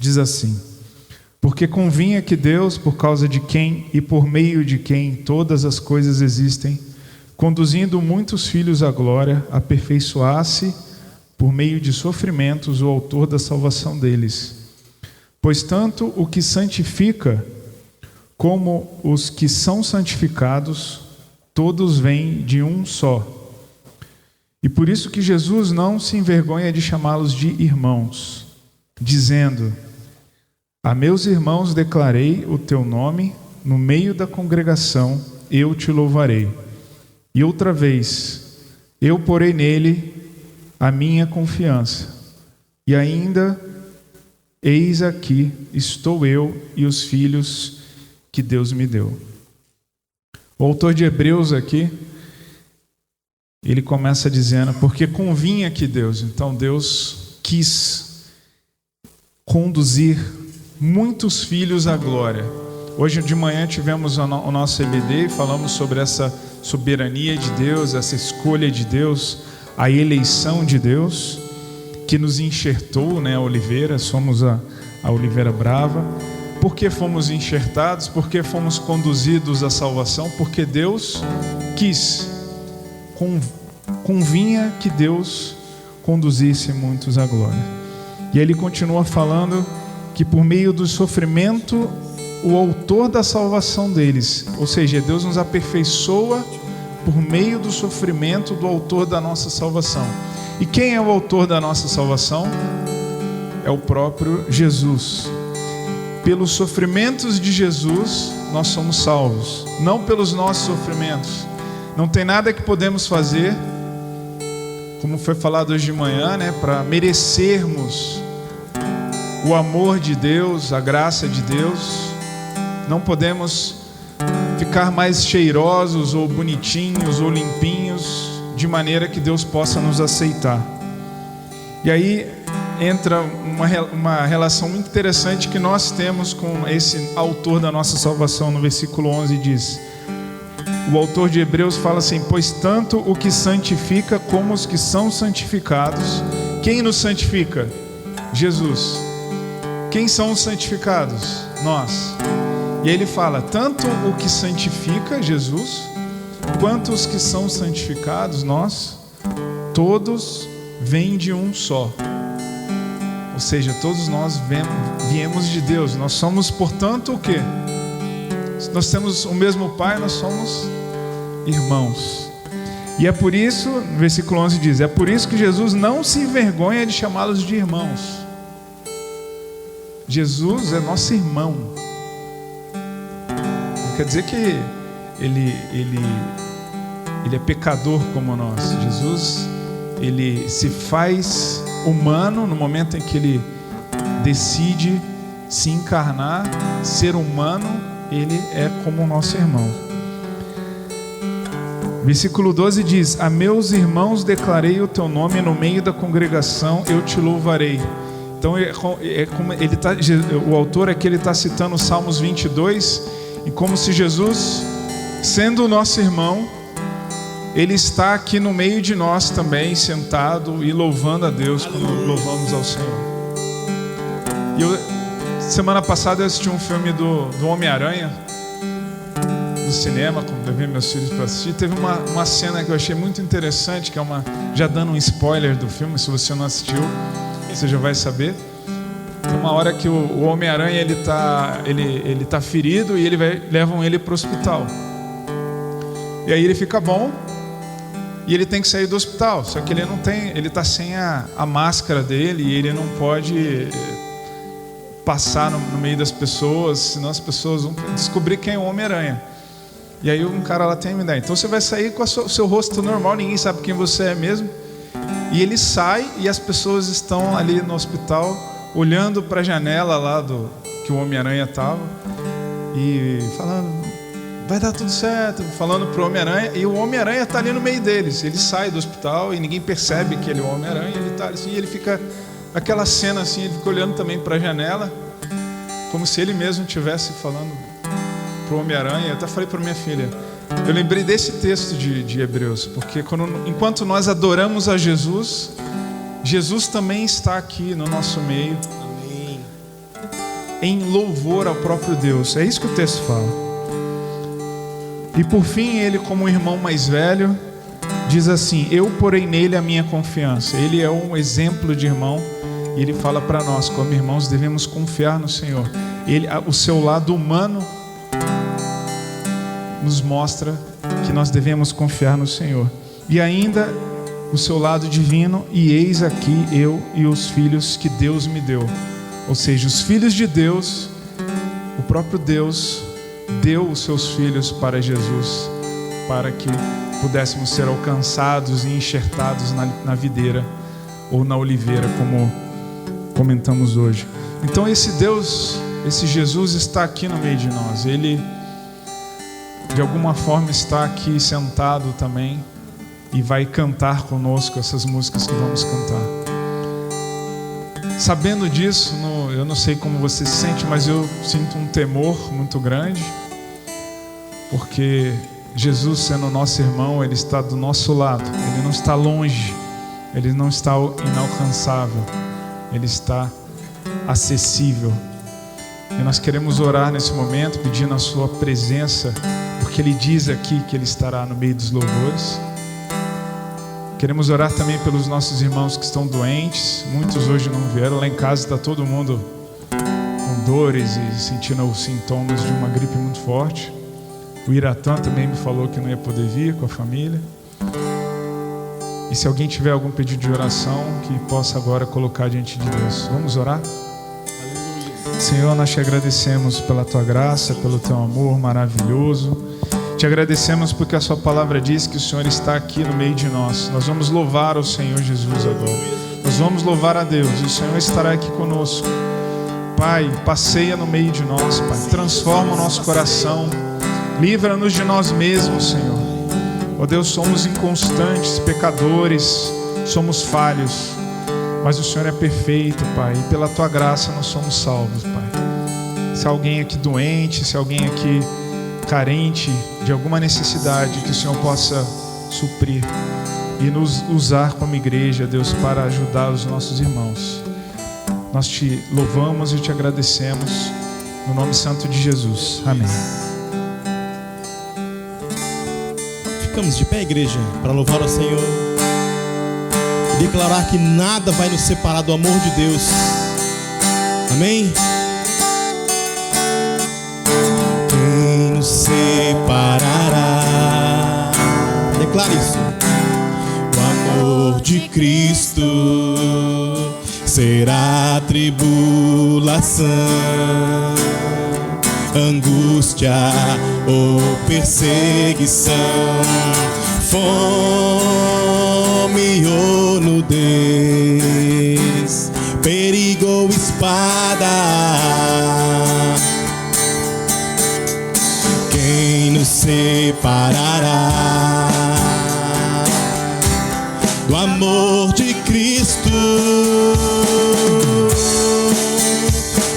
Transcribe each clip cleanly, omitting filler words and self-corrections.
Diz assim: porque convinha que Deus, por causa de quem e por meio de quem todas as coisas existem, conduzindo muitos filhos à glória, aperfeiçoasse por meio de sofrimentos o autor da salvação deles. Pois tanto o que santifica como os que são santificados, todos vêm de um só. E por isso que Jesus não se envergonha de chamá-los de irmãos, dizendo: a meus irmãos declarei o teu nome, no meio da congregação eu te louvarei. E outra vez, eu porei nele a minha confiança. E ainda, eis aqui, estou eu e os filhos que Deus me deu. O autor de Hebreus aqui, ele começa dizendo, porque convinha que Deus, então Deus quis conduzir muitos filhos à glória. Hoje de manhã tivemos o nosso EBD e falamos sobre essa soberania de Deus, essa escolha de Deus, a eleição de Deus, que nos enxertou, né, a oliveira, somos a oliveira brava. Por que fomos enxertados? Por que fomos conduzidos à salvação? Porque Deus quis, convinha que Deus conduzisse muitos à glória. E ele continua falando que por meio do sofrimento, o autor da salvação deles, ou seja, Deus nos aperfeiçoa por meio do sofrimento do autor da nossa salvação. E quem é o autor da nossa salvação? É o próprio Jesus. Pelos sofrimentos de Jesus, nós somos salvos, não pelos nossos sofrimentos. Não tem nada que podemos fazer, como foi falado hoje de manhã, né, para merecermos o amor de Deus, a graça de Deus. Não podemos ficar mais cheirosos ou bonitinhos ou limpinhos, de maneira que Deus possa nos aceitar. E aí entra uma relação muito interessante que nós temos com esse autor da nossa salvação. No versículo 11 diz, o autor de Hebreus fala assim: pois tanto o que santifica como os que são santificados. Quem nos santifica? Jesus. Quem são os santificados? Nós. E aí ele fala, tanto o que santifica, Jesus, quanto os que são santificados, nós, todos vêm de um só. Ou seja, todos nós viemos de Deus. Nós somos, portanto, o quê? Nós temos o mesmo Pai, nós somos irmãos. E é por isso, no versículo 11 diz, é por isso que Jesus não se envergonha de chamá-los de irmãos. Jesus é nosso irmão. Não quer dizer que ele é pecador como nós. Jesus, ele se faz humano no momento em que ele decide se encarnar, ser humano. Ele é como o nosso irmão. Versículo 12 diz, a meus irmãos declarei o teu nome, no meio da congregação eu te louvarei. Então o autor aqui está citando os Salmos 22, e como se Jesus, sendo o nosso irmão, ele está aqui no meio de nós também, sentado e louvando a Deus quando louvamos ao Senhor. Semana passada eu assisti um filme do Homem-Aranha, do cinema, quando levei meus filhos para assistir. Teve uma cena que eu achei muito interessante, que é já dando um spoiler do filme, se você não assistiu, você já vai saber. Tem uma hora que o Homem-Aranha ele tá ferido e levam ele para o hospital. E aí ele fica bom e ele tem que sair do hospital. Só que ele está sem a máscara dele e ele não pode passar no meio das pessoas, senão as pessoas vão descobrir quem é o Homem-Aranha. E aí um cara lá tem uma ideia. Então você vai sair com o seu rosto normal, ninguém sabe quem você é mesmo. E ele sai e as pessoas estão ali no hospital olhando para a janela lá que o Homem-Aranha estava e falando, vai dar tudo certo, falando para o Homem-Aranha. E o Homem-Aranha está ali no meio deles. Ele sai do hospital e ninguém percebe que ele é o Homem-Aranha. Ele está assim, e ele fica aquela cena assim, ele fica olhando também para a janela, como se ele mesmo estivesse falando para o Homem-Aranha. Eu até falei para minha filha, eu lembrei desse texto de Hebreus, porque enquanto nós adoramos a Jesus, Jesus também está aqui no nosso meio. Amém. em louvor ao próprio Deus. É isso que o texto fala. E por fim, ele, como o irmão mais velho, diz assim: eu porei nele a minha confiança. Ele é um exemplo de irmão, e ele fala para nós, como irmãos, devemos confiar no Senhor. O seu lado humano nos mostra que nós devemos confiar no Senhor. E ainda o seu lado divino: e eis aqui eu e os filhos que Deus me deu. Ou seja, os filhos de Deus, o próprio Deus deu os seus filhos para Jesus, para que pudéssemos ser alcançados e enxertados na videira ou na oliveira, como comentamos hoje. Então esse Deus, esse Jesus está aqui no meio de nós. Ele de alguma forma está aqui sentado também e vai cantar conosco essas músicas que vamos cantar. Sabendo disso, eu não sei como você se sente, mas eu sinto um temor muito grande, porque Jesus, sendo nosso irmão, Ele está do nosso lado. Ele não está longe, Ele não está inalcançável, Ele está acessível. E nós queremos orar nesse momento, pedindo a sua presença, porque Ele diz aqui que Ele estará no meio dos louvores. Queremos orar também pelos nossos irmãos que estão doentes. Muitos hoje não vieram. Lá em casa está todo mundo com dores e sentindo os sintomas de uma gripe muito forte. O Iratã também me falou que não ia poder vir com a família. E se alguém tiver algum pedido de oração, que possa agora colocar diante de Deus. Vamos orar? Senhor, nós te agradecemos pela tua graça, pelo teu amor maravilhoso. Te agradecemos porque a sua palavra diz que o Senhor está aqui no meio de nós. Nós vamos louvar o Senhor Jesus agora. Nós vamos louvar a Deus e o Senhor estará aqui conosco. Pai, passeia no meio de nós, Pai. Transforma o nosso coração. Livra-nos de nós mesmos, Senhor. Ó Deus, somos inconstantes, pecadores, somos falhos. Mas o Senhor é perfeito, Pai. E pela tua graça nós somos salvos, Pai. Se há alguém aqui doente, se há alguém aqui carente de alguma necessidade, que o Senhor possa suprir e nos usar como igreja, Deus, para ajudar os nossos irmãos. Nós te louvamos e te agradecemos no nome santo de Jesus. Amém. Ficamos de pé, igreja, para louvar ao Senhor e declarar que nada vai nos separar do amor de Deus. Amém? Separará. Declare isso. O amor de Cristo será tribulação, angústia ou perseguição, fome ou nudez, perigo ou espada. Quem nos separará do amor de Cristo?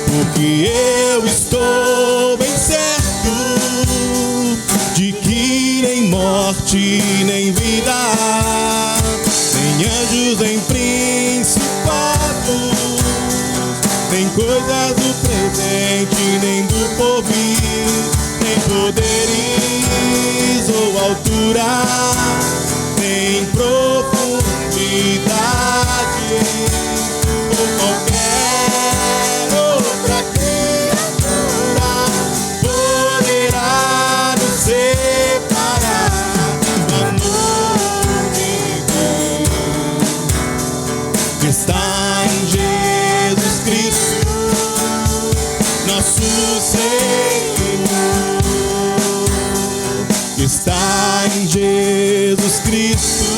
Porque eu estou bem certo de que nem morte, nem vida, nem anjos, nem principados, nem coisas do presente, nem do porvir, nem poderes ou altura, nem profundidade, ou qualquer outra criatura poderá nos separar do amor de Deus que está em Jesus Cristo, nosso Senhor. Está em Jesus Cristo.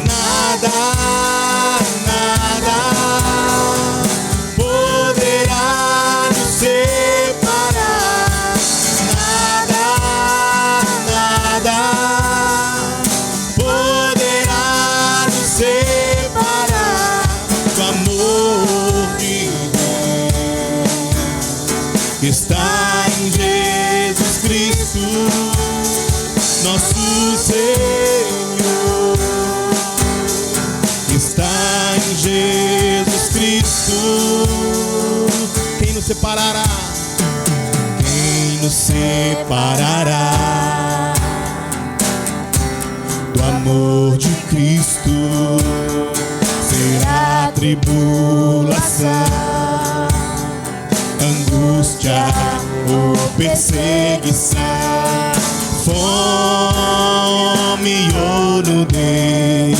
Nada, nada poderá nos separar. Nada, nada poderá nos separar do amor de Deus que está em Jesus Cristo, nosso Senhor. Está em Jesus Cristo. Quem nos separará? Quem nos separará do amor de Cristo? Será tribulação, angústia ou perseguição, fome ou nudez,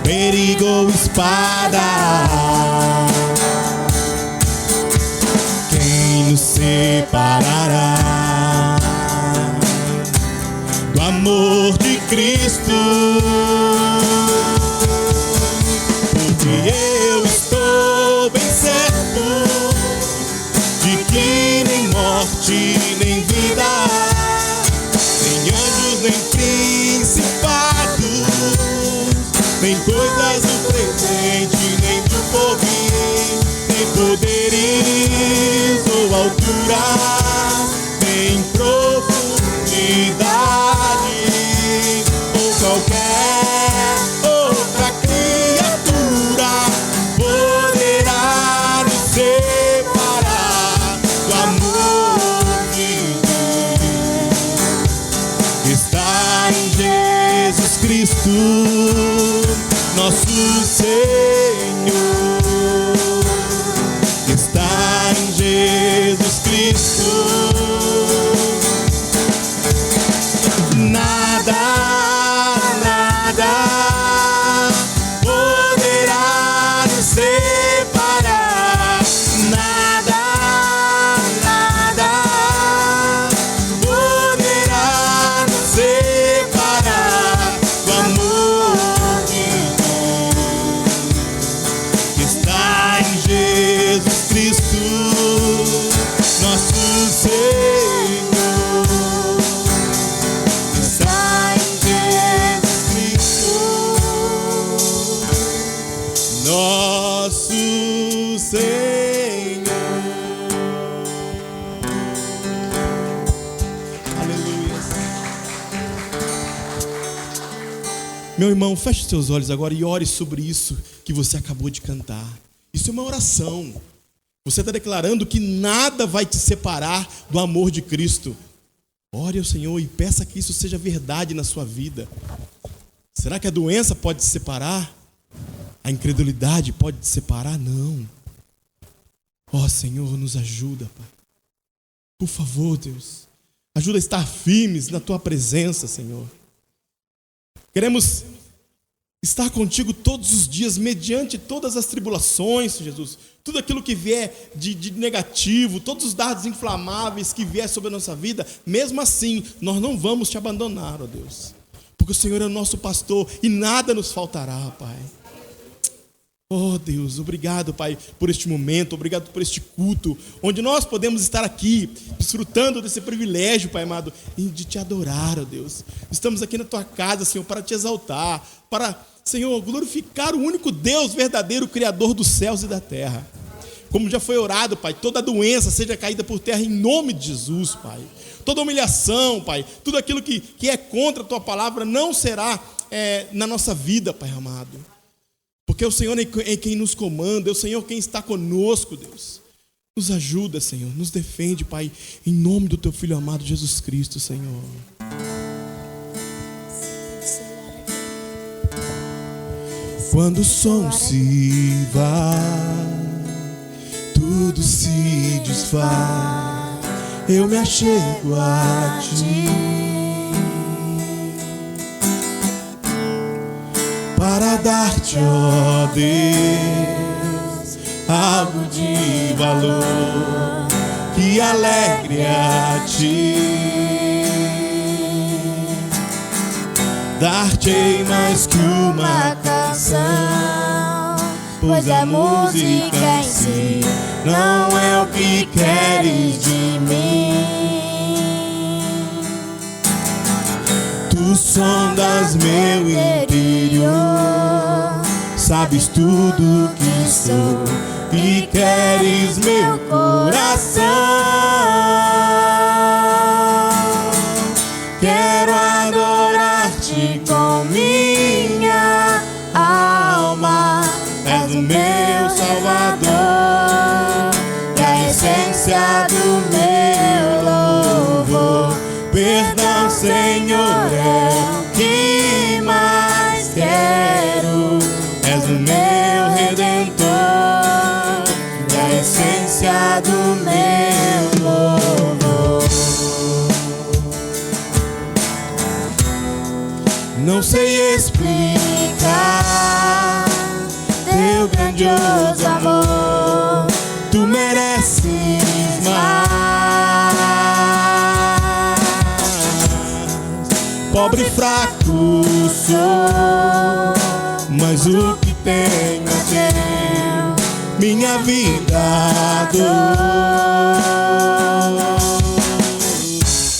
perigo ou espada. Quem nos separará do amor de Cristo? Porque eu estou bem certo de que nem morte nem vida, nem anjos nem principados, nem coisas do presente nem do porvir, nem poderes ou altura, nem profundidade ou qualquer outra criatura poderá nos separar do amor de Deus que está em Jesus Cristo, nosso Senhor, que está em Jesus Cristo. Nada poderá nos separar. Nada poderá nos separar do amor de Deus que está em Jesus Cristo, nosso Senhor, que está em Jesus Cristo, nosso Senhor. Aleluia. Meu irmão, feche seus olhos agora e ore sobre isso que você acabou de cantar. Isso é uma oração. Você está declarando que nada vai te separar do amor de Cristo. Ore ao Senhor e peça que isso seja verdade na sua vida. Será que a doença pode te separar? A incredulidade pode te separar? Não. Ó Senhor, nos ajuda, Pai. Por favor, Deus. Ajuda a estar firmes na Tua presença, Senhor. Queremos estar contigo todos os dias, mediante todas as tribulações, Jesus. Tudo aquilo que vier de negativo, todos os dardos inflamáveis que vier sobre a nossa vida, mesmo assim, nós não vamos te abandonar, ó Deus. Porque o Senhor é o nosso pastor e nada nos faltará, Pai. Oh Deus, obrigado, Pai, por este momento, obrigado por este culto, onde nós podemos estar aqui, desfrutando desse privilégio, Pai amado, e de te adorar, ó Deus. Estamos aqui na Tua casa, Senhor, para te exaltar, para, Senhor, glorificar o único Deus verdadeiro, Criador dos céus e da terra. Como já foi orado, Pai, toda doença seja caída por terra em nome de Jesus, Pai. Toda humilhação, Pai, tudo aquilo que é contra a Tua palavra não será na nossa vida, Pai amado. Porque o Senhor é quem nos comanda, é o Senhor quem está conosco, Deus. Nos ajuda, Senhor, nos defende, Pai, em nome do Teu Filho amado Jesus Cristo, Senhor. Quando o som se vai, tudo se desfaz, eu me achego a Ti para dar-te, ó Deus, algo de valor que alegre a Ti. Dar-te mais que uma canção, pois a música em si não é o que queres de mim. Tu sondas meu interior, sabes tudo que sou e queres meu coração. Quero adorar-te com minha alma, és o meu Salvador. explicar teu grandioso amor. Tu mereces mais. Pobre e fraco sou, mas o que tenho é teu, minha vida dou.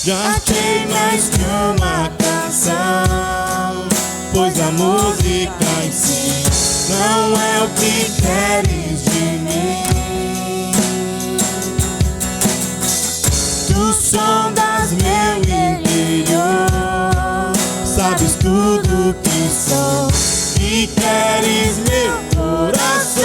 Já achei mais que uma canção, pois a música em si não é o que queres de mim. Tu sondas meu interior, sabes tudo que sou e queres meu coração.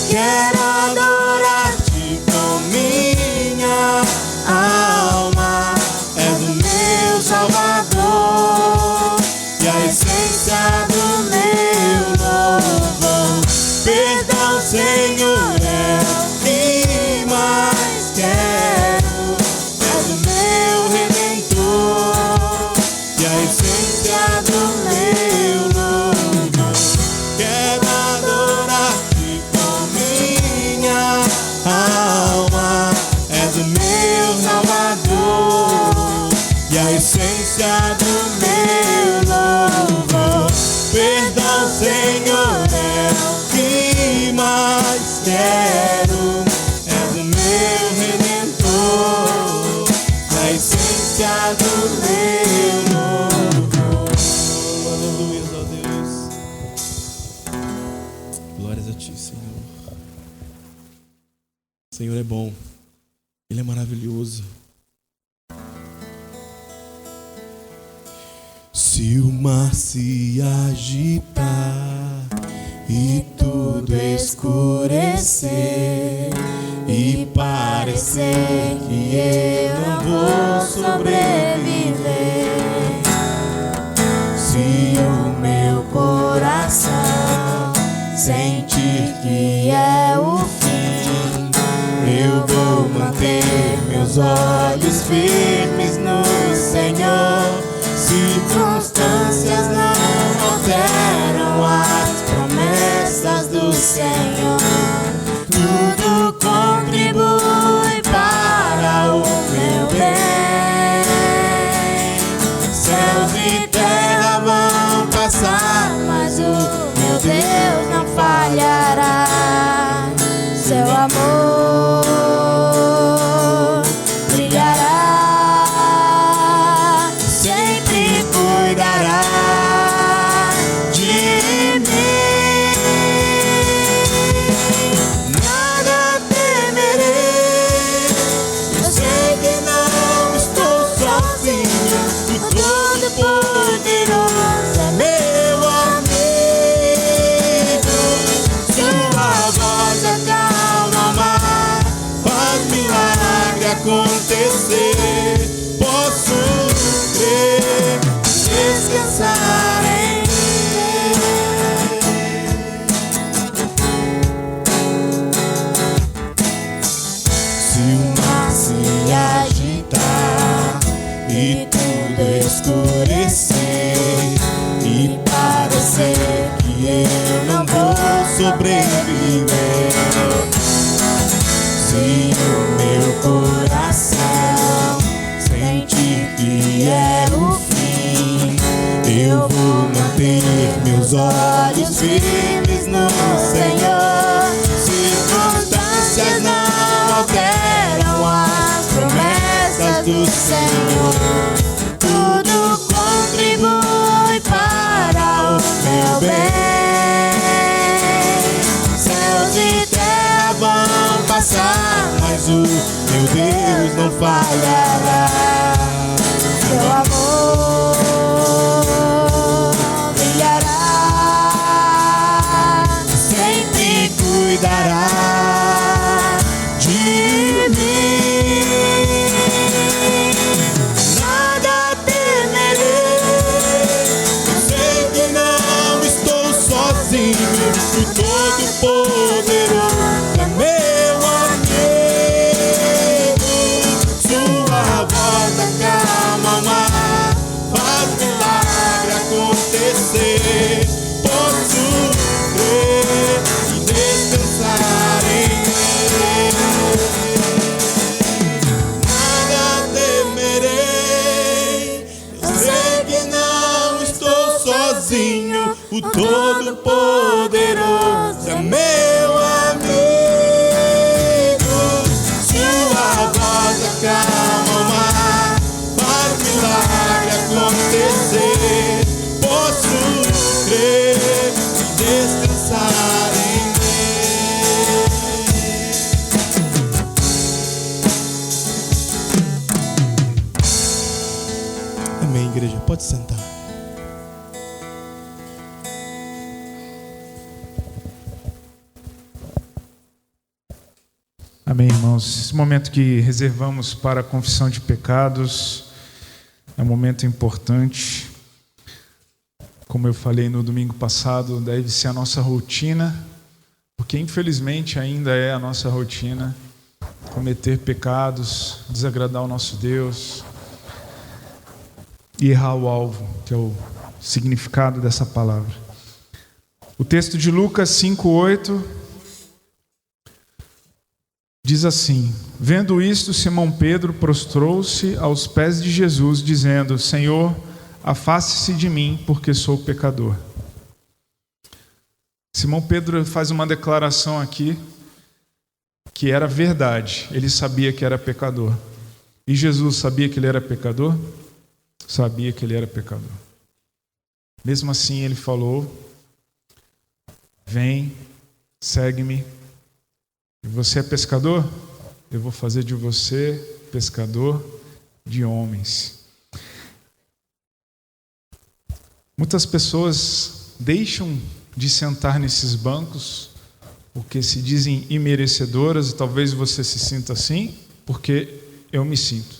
Quero adorar-te com minha alma, és o meu Salvador e a essência do meu louvor. Perdão, Senhor, é o que mais quero, és o meu Redentor e a essência do meu louvor. Quero adorar-te com minha alma, és o meu Salvador e a essência do meu louvor. Perdão, Senhor, é o que mais quero, és o meu Redentor, a essência do meu louvor. Aleluia, ó Deus. Glórias a ti, Senhor. O Senhor é bom, Ele é maravilhoso. Se o mar se agitar e tudo escurecer e parecer que eu não vou sobreviver, se o meu coração sentir que é o fim, eu vou manter meus olhos firmes no Senhor. Circunstâncias não alteram as promessas do Senhor. Tudo contribui para o meu bem. Céus e terra vão passar, mas o meu Deus não falhará. Seu amor brilhará, cuidará de mim. Nada temerei, eu sei que não estou sozinho. O Todo-Poderoso é meu amigo. Sua voz acalma o mar, faz milagre acontecer. Posso crer, descansar em se o mar se agitar e tudo escurecer e parecer que eu não vou sobreviver, se o meu coração sentir que é o fim, eu vou manter meus olhos firmes no Senhor. Circunstâncias não alteram as promessas do Senhor. Tudo contribui para o meu bem. Céus e terra vão passar, mas o meu Deus não falhará. Seu amor brilhará, sempre cuidará de mim. Nada temerei, eu sei que não estou sozinho. O Todo-Poderoso é meu amigo. Sua voz o Todo-Poderoso é meu amigo. Sua voz acalma o mar, faz o milagre acontecer. Posso crer e descansar em Deus. Amém, igreja. Pode sentar. Amém, irmãos. Esse momento que reservamos para a confissão de pecados é um momento importante. Como eu falei no domingo passado, deve ser a nossa rotina, porque infelizmente ainda é a nossa rotina cometer pecados, desagradar o nosso Deus e errar o alvo, que é o significado dessa palavra. O texto de Lucas 5:8 diz assim: vendo isto, Simão Pedro prostrou-se aos pés de Jesus, dizendo: Senhor, afaste-se de mim, porque sou pecador. Simão Pedro faz uma declaração aqui que era verdade. Ele sabia que era pecador. E Jesus sabia que ele era pecador? Sabia que ele era pecador. Mesmo assim, ele falou: vem, segue-me. Você é pescador? Eu vou fazer de você pescador de homens. Muitas pessoas deixam de sentar nesses bancos porque se dizem imerecedoras, e talvez você se sinta assim, porque eu me sinto.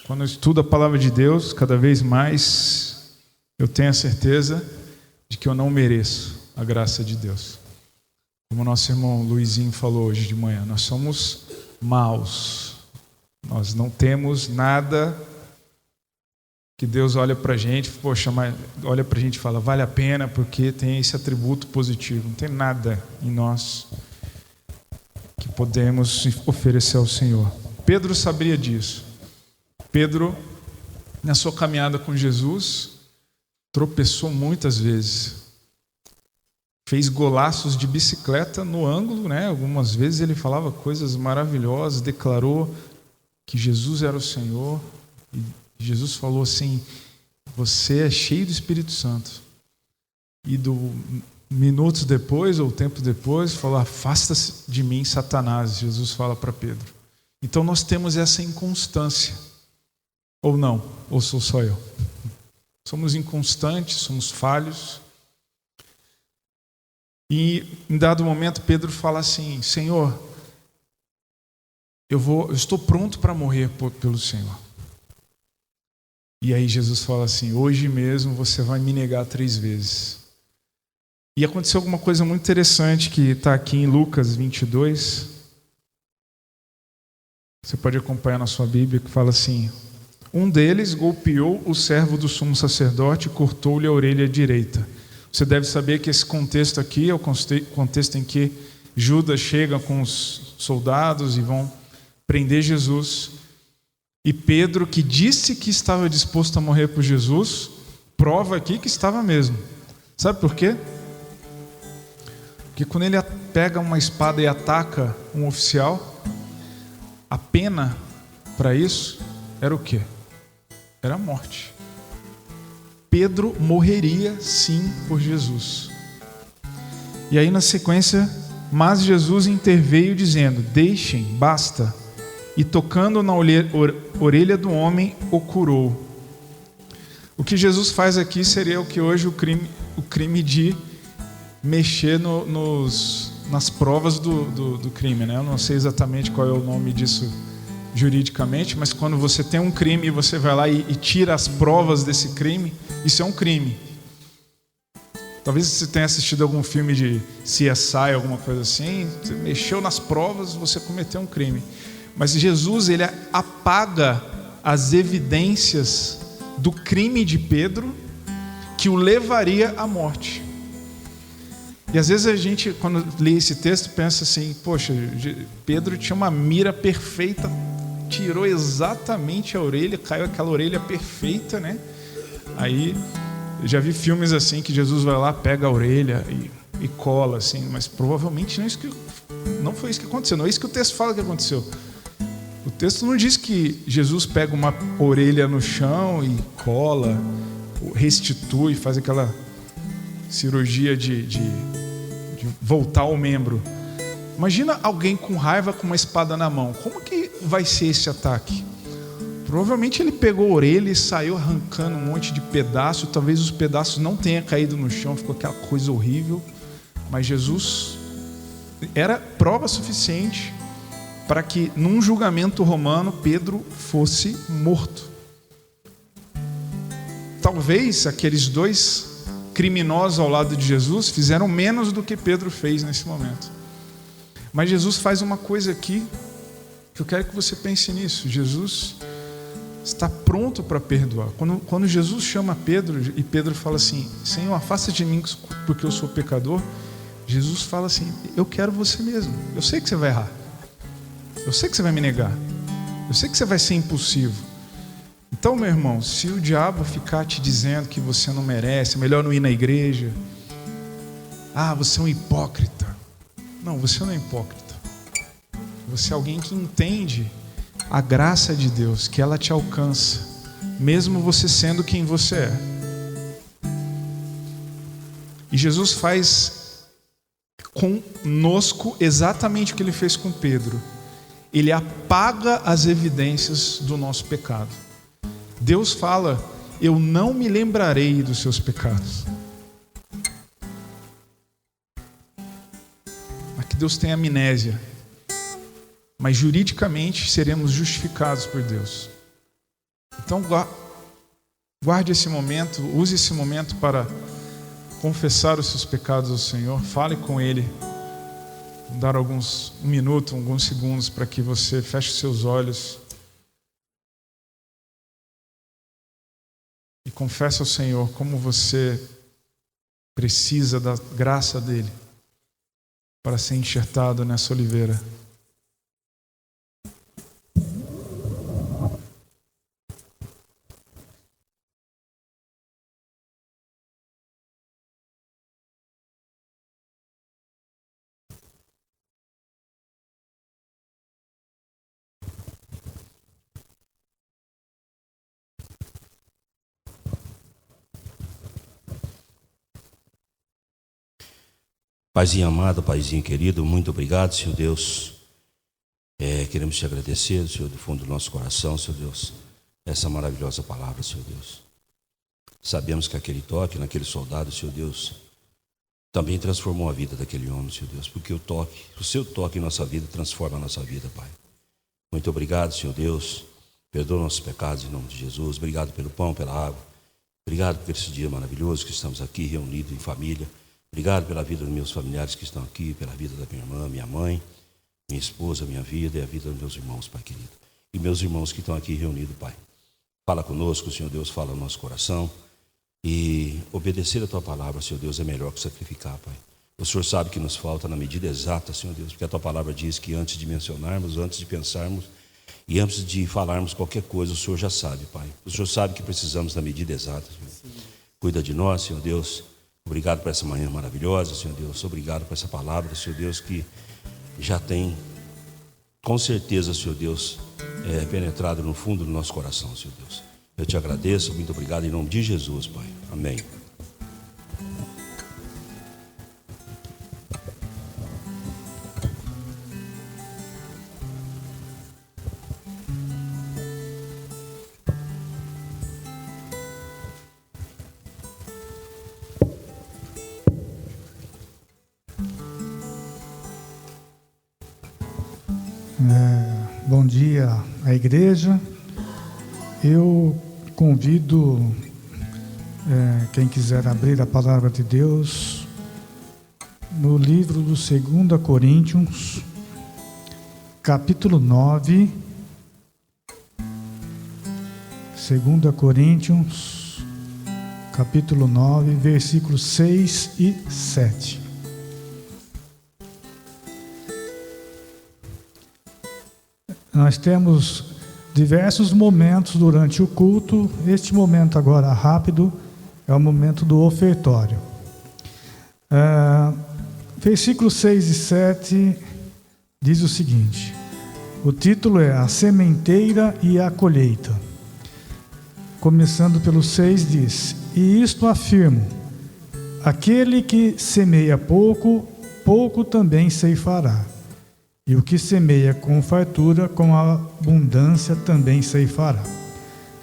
Quando eu estudo a palavra de Deus, cada vez mais eu tenho a certeza de que eu não mereço a graça de Deus. Como nosso irmão Luizinho falou hoje de manhã, nós somos maus. Nós não temos nada que Deus olha para a gente, olha para a gente e fala, vale a pena porque tem esse atributo positivo. Não tem nada em nós que podemos oferecer ao Senhor. Pedro sabia disso. Pedro, na sua caminhada com Jesus, tropeçou muitas vezes. Fez golaços de bicicleta no ângulo, né? Algumas vezes ele falava coisas maravilhosas, declarou que Jesus era o Senhor. E Jesus falou assim: você é cheio do Espírito Santo. E minutos depois, ou tempo depois, falou: afasta-se de mim, Satanás. Jesus fala para Pedro. Então nós temos essa inconstância. Ou não? Ou sou só eu? Somos inconstantes, somos falhos. E em dado momento Pedro fala assim: Senhor, eu estou pronto para morrer pelo Senhor. E aí Jesus fala assim: hoje mesmo você vai me negar 3 vezes. E aconteceu alguma coisa muito interessante que está aqui em Lucas 22. Você pode acompanhar na sua Bíblia, que fala assim: um deles golpeou o servo do sumo sacerdote e cortou-lhe a orelha direita. Você deve saber que esse contexto aqui é o contexto em que Judas chega com os soldados e vão prender Jesus. E Pedro, que disse que estava disposto a morrer por Jesus, prova aqui que estava mesmo. Sabe por quê? Porque quando ele pega uma espada e ataca um oficial, a pena para isso era o quê? Era a morte. Pedro morreria sim por Jesus. E aí na sequência, mas Jesus interveio dizendo: deixem, basta. E tocando na orelha do homem, o curou. O que Jesus faz aqui seria o que hoje o crime de mexer nas provas do crime, né? Eu não sei exatamente qual é o nome disso juridicamente, mas quando você tem um crime e você vai lá e tira as provas desse crime, isso é um crime. Talvez você tenha assistido algum filme de CSI, alguma coisa assim, você mexeu nas provas, você cometeu um crime. Mas Jesus, ele apaga as evidências do crime de Pedro que o levaria à morte. E às vezes a gente, quando lê esse texto, pensa assim: poxa, Pedro tinha uma mira perfeita, tirou exatamente a orelha, caiu aquela orelha perfeita, né? Aí Eu já vi filmes assim que Jesus vai lá, pega a orelha e cola assim, mas provavelmente não foi isso que aconteceu, não é isso que o texto fala que aconteceu. O texto não diz que Jesus pega uma orelha no chão e cola, restitui, faz aquela cirurgia de voltar o membro. Imagina alguém com raiva com uma espada na mão. Como que vai ser esse ataque? Provavelmente ele pegou a orelha e saiu arrancando um monte de pedaço. Talvez os pedaços não tenham caído no chão, ficou aquela coisa horrível. Mas Jesus era prova suficiente para que num julgamento romano Pedro fosse morto. Talvez aqueles dois criminosos ao lado de Jesus fizeram menos do que Pedro fez nesse momento. Mas Jesus faz uma coisa aqui que eu quero que você pense nisso. Jesus está pronto para perdoar. Quando Jesus chama Pedro e Pedro fala assim: Senhor, afasta de mim porque eu sou pecador, Jesus fala assim: eu quero você mesmo. Eu sei que você vai errar. Eu sei que você vai me negar. Eu sei que você vai ser impulsivo. Então, meu irmão, se o diabo ficar te dizendo que você não merece, é melhor não ir na igreja. Ah, você é um hipócrita. Não, você não é hipócrita. Você é alguém que entende a graça de Deus, que ela te alcança, mesmo você sendo quem você é. E Jesus faz conosco exatamente o que ele fez com Pedro. Ele apaga as evidências do nosso pecado. Deus fala: eu não me lembrarei dos seus pecados. Aqui Deus tem amnésia. Mas juridicamente seremos justificados por Deus. Então guarde esse momento, use esse momento para confessar os seus pecados ao Senhor. Fale com Ele. Vou dar um minuto, alguns segundos para que você feche os seus olhos e confesse ao Senhor como você precisa da graça dEle para ser enxertado nessa oliveira. Paizinho amado, Paizinho querido, muito obrigado, Senhor Deus. Queremos te agradecer, Senhor, do fundo do nosso coração, Senhor Deus, essa maravilhosa palavra, Senhor Deus. Sabemos que aquele toque naquele soldado, Senhor Deus, também transformou a vida daquele homem, Senhor Deus, porque o seu toque em nossa vida transforma a nossa vida, Pai. Muito obrigado, Senhor Deus. Perdoa nossos pecados em nome de Jesus. Obrigado pelo pão, pela água. Obrigado por esse dia maravilhoso que estamos aqui reunidos em família. Obrigado pela vida dos meus familiares que estão aqui, pela vida da minha irmã, minha mãe, minha esposa, minha vida e a vida dos meus irmãos, Pai querido. E meus irmãos que estão aqui reunidos, Pai. Fala conosco, Senhor Deus, fala no nosso coração. E obedecer a Tua palavra, Senhor Deus, é melhor que sacrificar, Pai. O Senhor sabe que nos falta na medida exata, Senhor Deus, porque a Tua palavra diz que antes de mencionarmos, antes de pensarmos e antes de falarmos qualquer coisa, o Senhor já sabe, Pai. O Senhor sabe que precisamos da medida exata, Senhor. Sim. Cuida de nós, Senhor Deus. Obrigado por essa manhã maravilhosa, Senhor Deus. Obrigado por essa palavra, Senhor Deus, que já tem, com certeza, Senhor Deus, penetrado no fundo do nosso coração, Senhor Deus. Eu te agradeço, muito obrigado em nome de Jesus, Pai. Amém. Bom dia à igreja. Eu convido quem quiser abrir a palavra de Deus no livro do 2 Coríntios, capítulo 9. 2 Coríntios, capítulo 9, versículos 6 e 7. Nós temos diversos momentos durante o culto. Este momento agora rápido é é o momento do ofertório. Versículos 6 e 7 diz o seguinte: o título é A Sementeira e a Colheita. Começando pelo 6 diz: e isto afirmo, aquele que semeia pouco, pouco também ceifará. E o que semeia com fartura, com abundância também ceifará.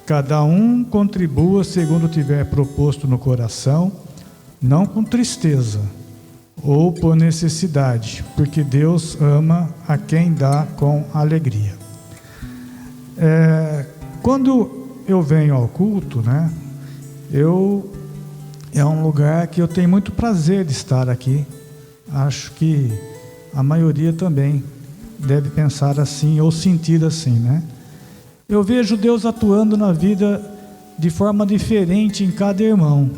Cada um contribua segundo tiver proposto no coração, não com tristeza ou por necessidade, porque Deus ama a quem dá com alegria. Quando eu venho ao culto, né, é um lugar que eu tenho muito prazer de estar aqui. Acho que a maioria também deve pensar assim ou sentir assim, né? Eu vejo Deus atuando na vida de forma diferente em cada irmão.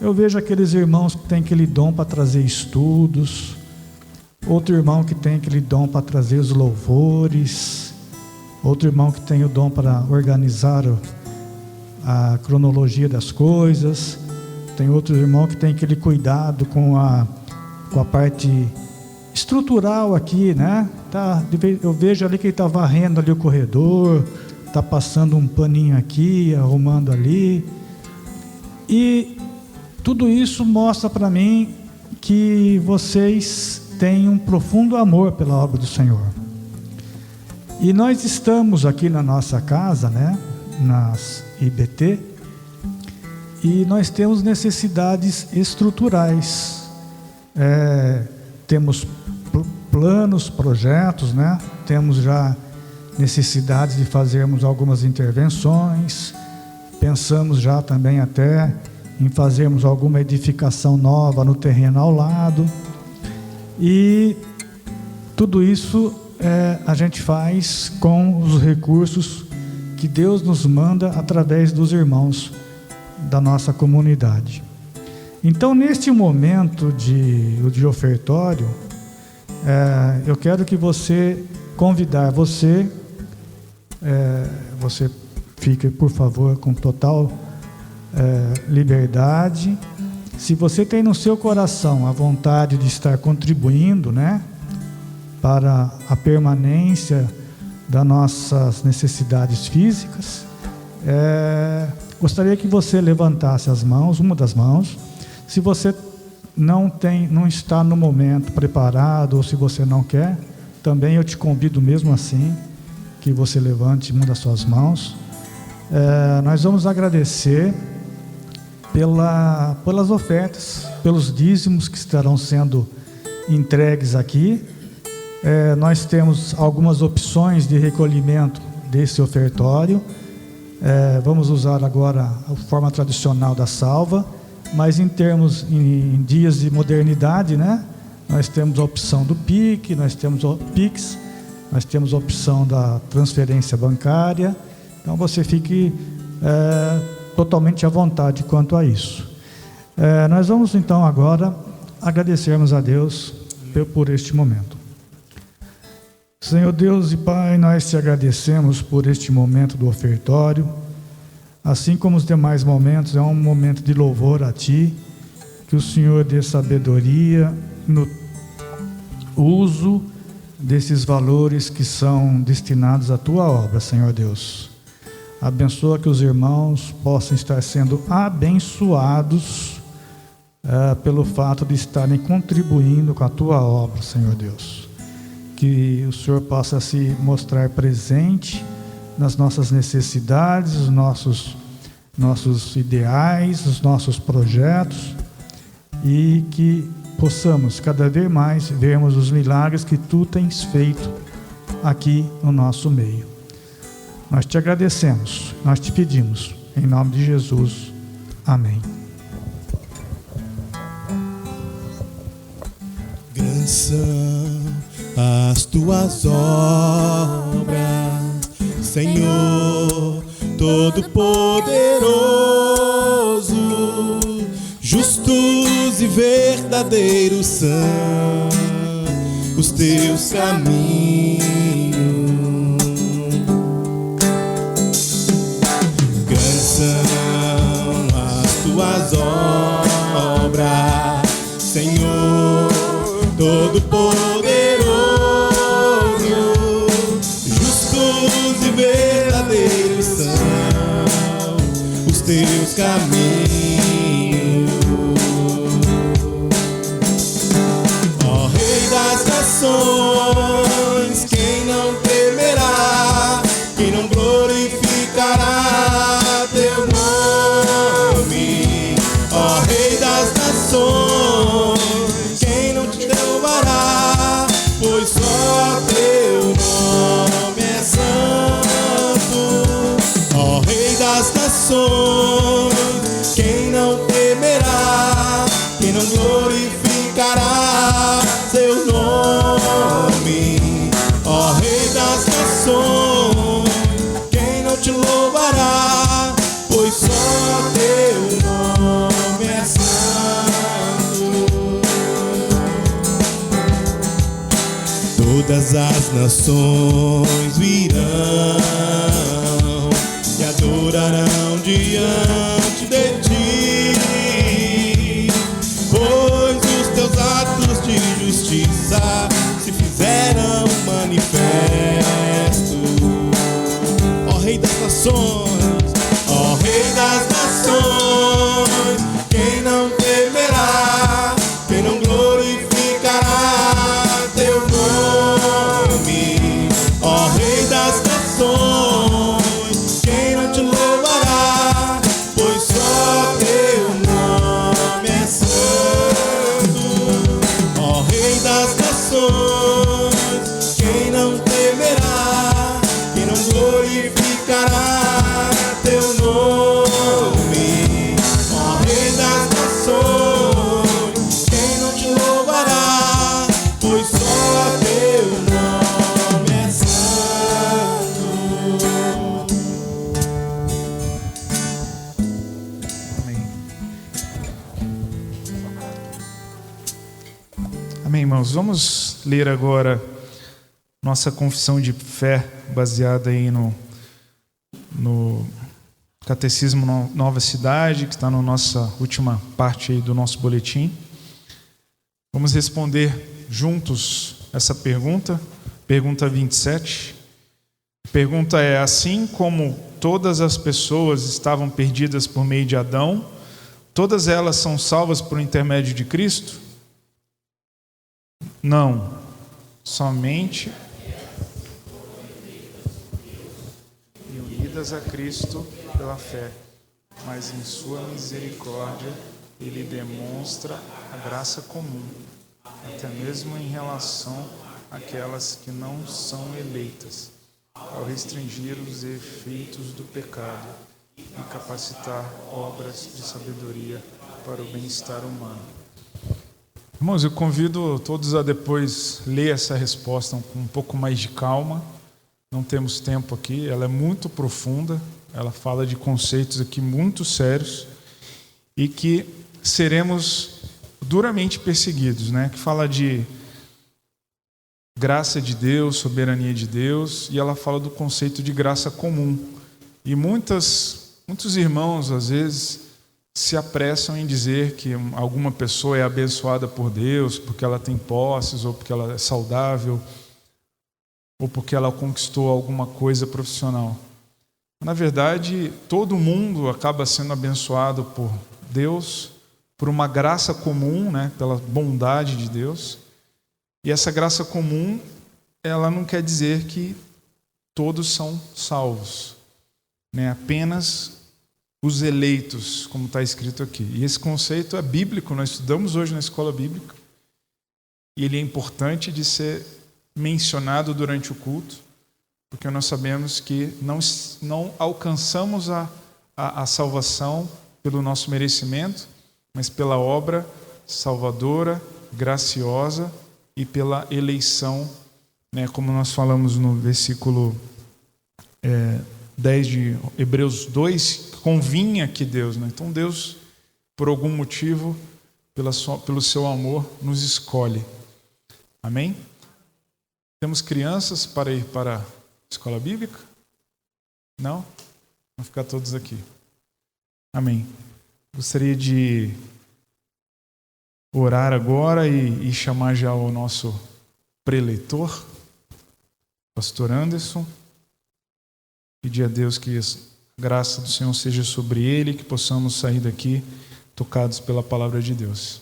Eu vejo aqueles irmãos que têm aquele dom para trazer estudos, outro irmão que tem aquele dom para trazer os louvores, outro irmão que tem o dom para organizar a cronologia das coisas, tem outro irmão que tem aquele cuidado com a parte estrutural aqui, né? Eu vejo ali que ele está varrendo ali o corredor, está passando um paninho aqui, arrumando ali, e tudo isso mostra para mim que vocês têm um profundo amor pela obra do Senhor. E nós estamos aqui na nossa casa, né, nas IBT, e nós temos necessidades estruturais. Temos planos, projetos, né? Temos já necessidades de fazermos algumas intervenções. Pensamos já também até em fazermos alguma edificação nova no terreno ao lado. E tudo isso a gente faz com os recursos que Deus nos manda através dos irmãos da nossa comunidade. Então, neste momento de ofertório, eu quero que convidar você fique, por favor, com total liberdade. Se você tem no seu coração a vontade de estar contribuindo, né, para a permanência das nossas necessidades físicas, gostaria que você levantasse as mãos, uma das mãos. Se você não está no momento preparado, ou se você não quer, também eu te convido mesmo assim, que você levante uma das suas mãos. Nós vamos agradecer pelas ofertas, pelos dízimos que estarão sendo entregues aqui. Nós temos algumas opções de recolhimento desse ofertório. Vamos usar agora a forma tradicional da salva, mas em dias de modernidade, né? Nós temos a opção do PIC, nós temos o PIX, nós temos a opção da transferência bancária. Então você fique totalmente à vontade quanto a isso. Nós vamos então agora agradecermos a Deus por este momento. Senhor Deus e Pai, nós te agradecemos por este momento do ofertório. Assim como os demais momentos, é um momento de louvor a Ti, que o Senhor dê sabedoria no uso desses valores que são destinados à Tua obra, Senhor Deus. Abençoa que os irmãos possam estar sendo abençoados pelo fato de estarem contribuindo com a Tua obra, Senhor Deus. Que o Senhor possa se mostrar presente nas nossas necessidades, os nossos ideais, os nossos projetos, e que possamos cada vez mais vermos os milagres que Tu tens feito aqui no nosso meio. Nós te agradecemos, nós te pedimos, em nome de Jesus. Amém. Grandes são as Tuas obras, Senhor Todo-Poderoso. Justos e verdadeiros são os Teus caminhos. Grandes são as Tuas teus caminhos. Ó Rei das nações, quem não temerá, quem não glorificará teu nome? Ó Rei das nações, quem não te louvará, pois só teu nome é santo. Ó Rei das nações, quem não temerá, quem não glorificará seu nome? Ó Rei das nações, quem não te louvará, pois só teu nome é santo. Todas as nações virão e adorarão diante de ti, pois os teus atos de justiça se fizeram manifesto. Ó Rei das nações, ó Rei das nações, quem não temerá, quem não glorificará teu nome? Ó Rei das nações, quem não te louvará, pois só teu nome é santo. Ó Rei das nações, quem não temerá, quem não glorificará teu nome? Ó Rei das nações, quem não te louvará, pois só teu nome é santo. Amém. Amém, irmãos. Vamos ler agora nossa confissão de fé, baseada aí no Catecismo Nova Cidade, que está na nossa última parte aí do nosso boletim. Vamos responder juntos essa pergunta 27. A pergunta é: assim como todas as pessoas estavam perdidas por meio de Adão, todas elas são salvas por intermédio de Cristo? Não, somente e unidas a Cristo pela fé, mas em sua misericórdia ele demonstra a graça comum, até mesmo em relação àquelas que não são eleitas, ao restringir os efeitos do pecado e capacitar obras de sabedoria para o bem-estar humano. Irmãos, eu convido todos a depois ler essa resposta com um pouco mais de calma. Não temos tempo aqui, ela é muito profunda, ela fala de conceitos aqui muito sérios e que seremos duramente perseguidos, né? Que fala de graça de Deus, soberania de Deus, e ela fala do conceito de graça comum. E muitos irmãos, às vezes, se apressam em dizer que alguma pessoa é abençoada por Deus porque ela tem posses, ou porque ela é saudável, ou porque ela conquistou alguma coisa profissional. Na verdade, todo mundo acaba sendo abençoado por Deus, por uma graça comum, né, pela bondade de Deus. E essa graça comum, ela não quer dizer que todos são salvos, né? Apenas os eleitos, como está escrito aqui. E esse conceito é bíblico, nós estudamos hoje na escola bíblica, e ele é importante de ser mencionado durante o culto, porque nós sabemos que não alcançamos a salvação pelo nosso merecimento, mas pela obra salvadora, graciosa e pela eleição, né, como nós falamos no versículo 10 de Hebreus 2, convinha que Deus, né? Então Deus, por algum motivo, pelo seu amor, nos escolhe. Amém? Temos crianças para ir para a escola bíblica? Não? Vamos ficar todos aqui. Amém. Gostaria de orar agora e chamar já o nosso preleitor, pastor Anderson. Pedir a Deus que graça do Senhor seja sobre ele, que possamos sair daqui tocados pela palavra de Deus.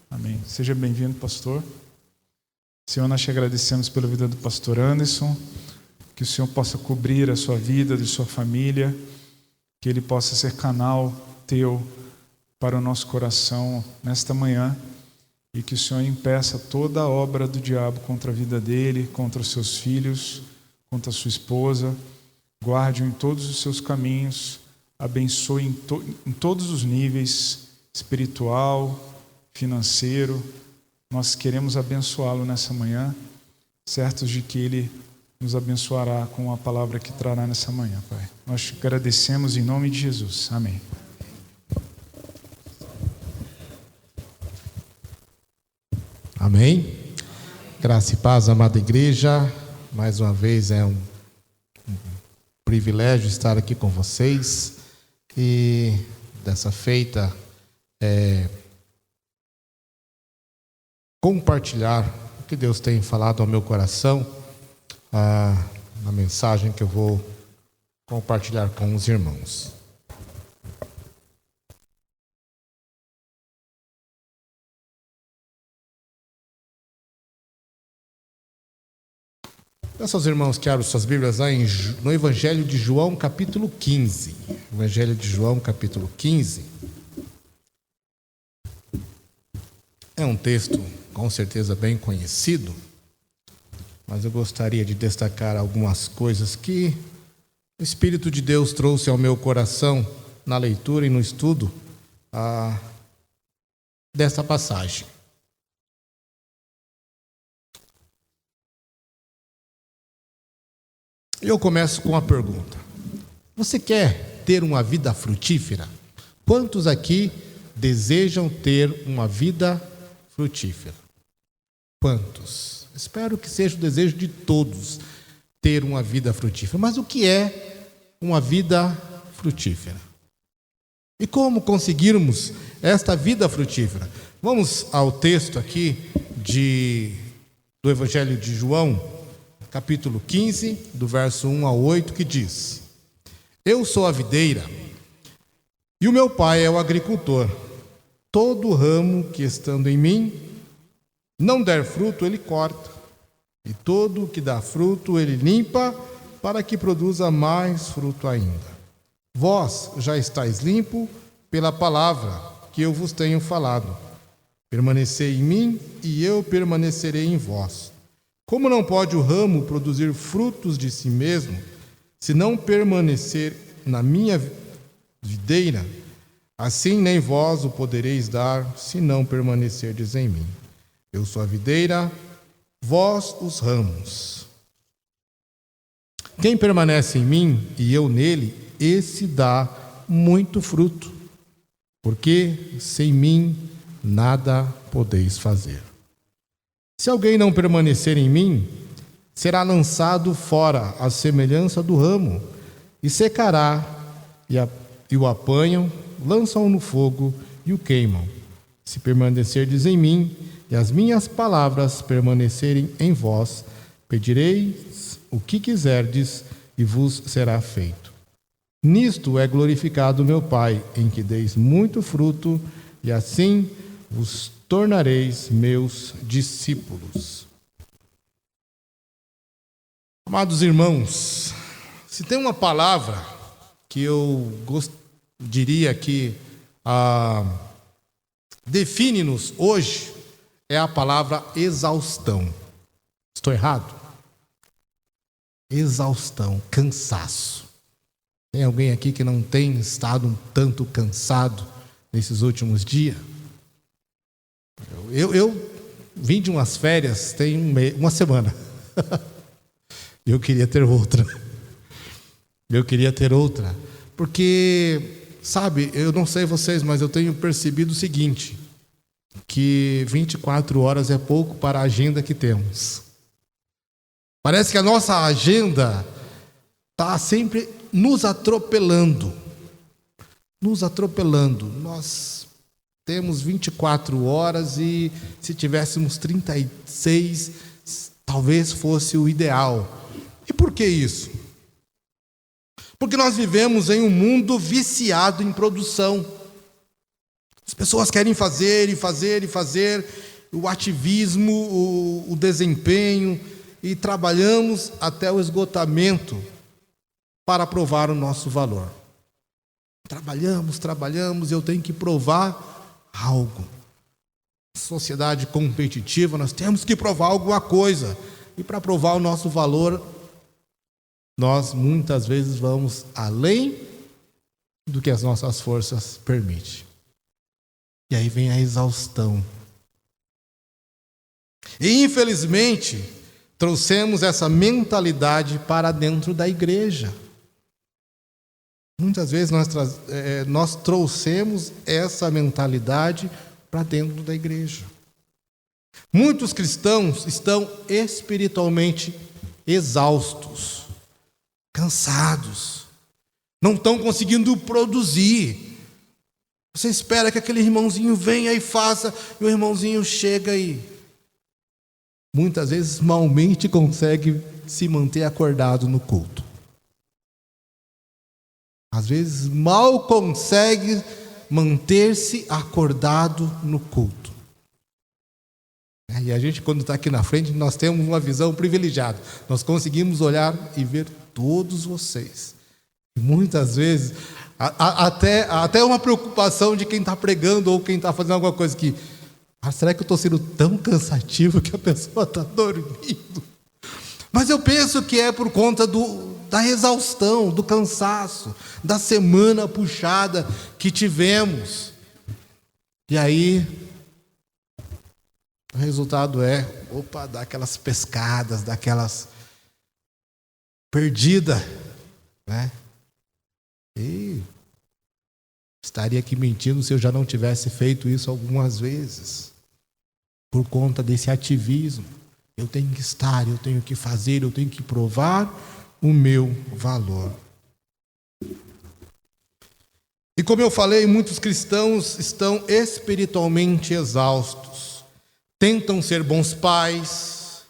Amém. Seja bem-vindo, pastor. Senhor, nós te agradecemos pela vida do pastor Anderson, que o Senhor possa cobrir a sua vida, de sua família, que ele possa ser canal teu para o nosso coração nesta manhã, e que o Senhor impeça toda a obra do diabo contra a vida dele, contra os seus filhos, contra a sua esposa, guarde-o em todos os seus caminhos, abençoe em todos os níveis, espiritual, financeiro. Nós queremos abençoá-lo nessa manhã, certos de que ele nos abençoará com a palavra que trará nessa manhã, Pai. Nós te agradecemos em nome de Jesus. Amém. Amém. Graça e paz, amada igreja. Mais uma vez é um privilégio estar aqui com vocês. E dessa feita, compartilhar o que Deus tem falado ao meu coração, na mensagem que eu vou compartilhar com os irmãos. Peço aos irmãos que abram suas Bíblias lá no Evangelho de João, capítulo 15. Evangelho de João, capítulo 15. É um texto, com certeza, bem conhecido, mas eu gostaria de destacar algumas coisas que o Espírito de Deus trouxe ao meu coração na leitura e no estudo dessa passagem. Eu começo com uma pergunta. Você quer ter uma vida frutífera? Quantos aqui desejam ter uma vida frutífera? Quantos? Espero que seja o desejo de todos ter uma vida frutífera. Mas o que é uma vida frutífera? E como conseguirmos esta vida frutífera? Vamos ao texto aqui do Evangelho de João, capítulo 15, do verso 1 ao 8, que diz: Eu sou a videira, e o meu pai é o agricultor. Todo ramo que estando em mim não der fruto, ele corta, e todo o que dá fruto, ele limpa, para que produza mais fruto ainda. Vós já estáis limpo pela palavra que eu vos tenho falado. Permanecei em mim, e eu permanecerei em vós. Como não pode o ramo produzir frutos de si mesmo, se não permanecer na minha videira, assim nem vós o podereis dar, se não permanecerdes em mim. Eu sou a videira, vós os ramos. Quem permanece em mim e eu nele, esse dá muito fruto, porque sem mim nada podeis fazer. Se alguém não permanecer em mim, será lançado fora à semelhança do ramo, e secará, e o apanham, lançam-o no fogo e o queimam. Se permanecerdes em mim, e as minhas palavras permanecerem em vós, pedireis o que quiserdes, e vos será feito. Nisto é glorificado meu Pai, em que deis muito fruto, e assim vos tornareis meus discípulos. Amados irmãos, se tem uma palavra que eu diria que define-nos hoje, é a palavra exaustão. Estou errado? Exaustão, cansaço. Tem alguém aqui que não tem estado um tanto cansado nesses últimos dias? Eu vim de umas férias tem uma semana. Eu queria ter outra. Porque, sabe, eu não sei vocês, mas eu tenho percebido o seguinte, que 24 horas é pouco para a agenda que temos. Parece que a nossa agenda está sempre nos atropelando. Nós temos 24 horas e se tivéssemos 36, talvez fosse o ideal. E por que isso? Porque nós vivemos em um mundo viciado em produção. As pessoas querem fazer e fazer e fazer, o ativismo, o desempenho, e trabalhamos até o esgotamento para provar o nosso valor. Trabalhamos, eu tenho que provar algo. Sociedade competitiva, nós temos que provar alguma coisa. E para provar o nosso valor, nós muitas vezes vamos além do que as nossas forças permitem. E aí vem a exaustão. E infelizmente, trouxemos essa mentalidade para dentro da igreja. Muitas vezes nós trouxemos essa mentalidade para dentro da igreja. Muitos cristãos estão espiritualmente exaustos, cansados, não estão conseguindo produzir. Você espera que aquele irmãozinho venha e faça, e o irmãozinho chega e muitas vezes malmente consegue se manter acordado no culto. Às vezes mal consegue manter-se acordado no culto. E a gente, quando está aqui na frente, nós temos uma visão privilegiada. Nós conseguimos olhar e ver todos vocês. E muitas vezes, até uma preocupação de quem está pregando ou quem está fazendo alguma coisa que... será que eu estou sendo tão cansativo que a pessoa está dormindo? Mas eu penso que é por conta da exaustão, do cansaço, da semana puxada que tivemos. E aí, o resultado é, dá aquelas pescadas, daquelas perdidas, né? E estaria aqui mentindo se eu já não tivesse feito isso algumas vezes. Por conta desse ativismo. Eu tenho que estar, eu tenho que fazer, eu tenho que provar o meu valor. E como eu falei, muitos cristãos estão espiritualmente exaustos. Tentam ser bons pais,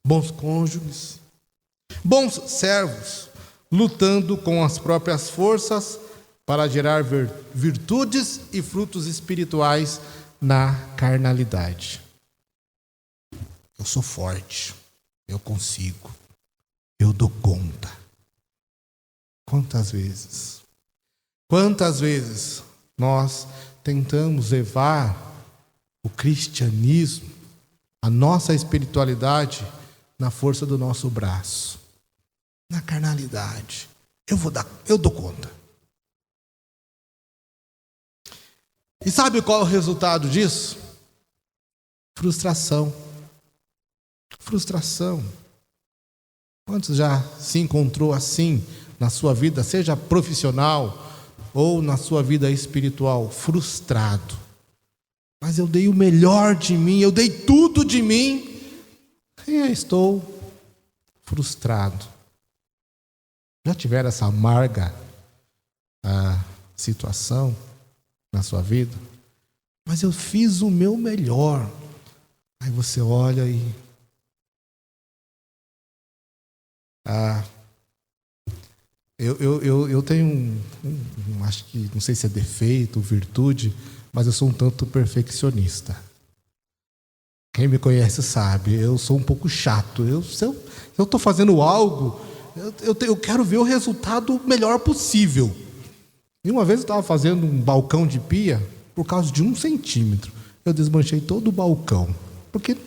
bons cônjuges, bons servos, lutando com as próprias forças para gerar virtudes e frutos espirituais na carnalidade. Eu sou forte, eu consigo, eu dou conta. Quantas vezes nós tentamos levar o cristianismo, a nossa espiritualidade, na força do nosso braço, na carnalidade. Eu dou conta. E sabe qual é o resultado disso? Frustração. Quantos já se encontrou assim na sua vida, seja profissional ou na sua vida espiritual, frustrado? Mas eu dei o melhor de mim, eu dei tudo de mim e eu estou frustrado. Já tiveram essa amarga situação na sua vida? Mas eu fiz o meu melhor. Aí você olha e... Eu tenho acho que, não sei se é defeito, virtude, mas eu sou um tanto perfeccionista. Quem me conhece sabe, eu sou um pouco chato. Se eu estou fazendo algo, eu quero ver o resultado melhor possível. E uma vez eu estava fazendo um balcão de pia, por causa de 1 centímetro, eu desmanchei todo o balcão, porque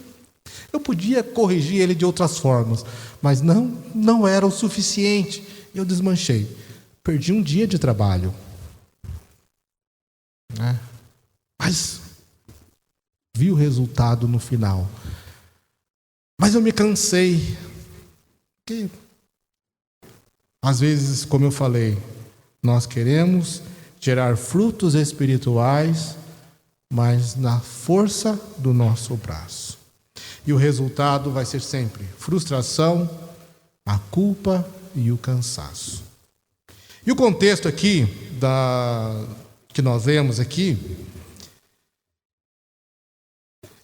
eu podia corrigir ele de outras formas, mas não era o suficiente. Eu desmanchei. Perdi um dia de trabalho. Mas vi o resultado no final. Mas eu me cansei. Porque, às vezes, como eu falei, nós queremos gerar frutos espirituais, mas na força do nosso braço. E o resultado vai ser sempre frustração, a culpa e o cansaço. E o contexto aqui que nós lemos aqui,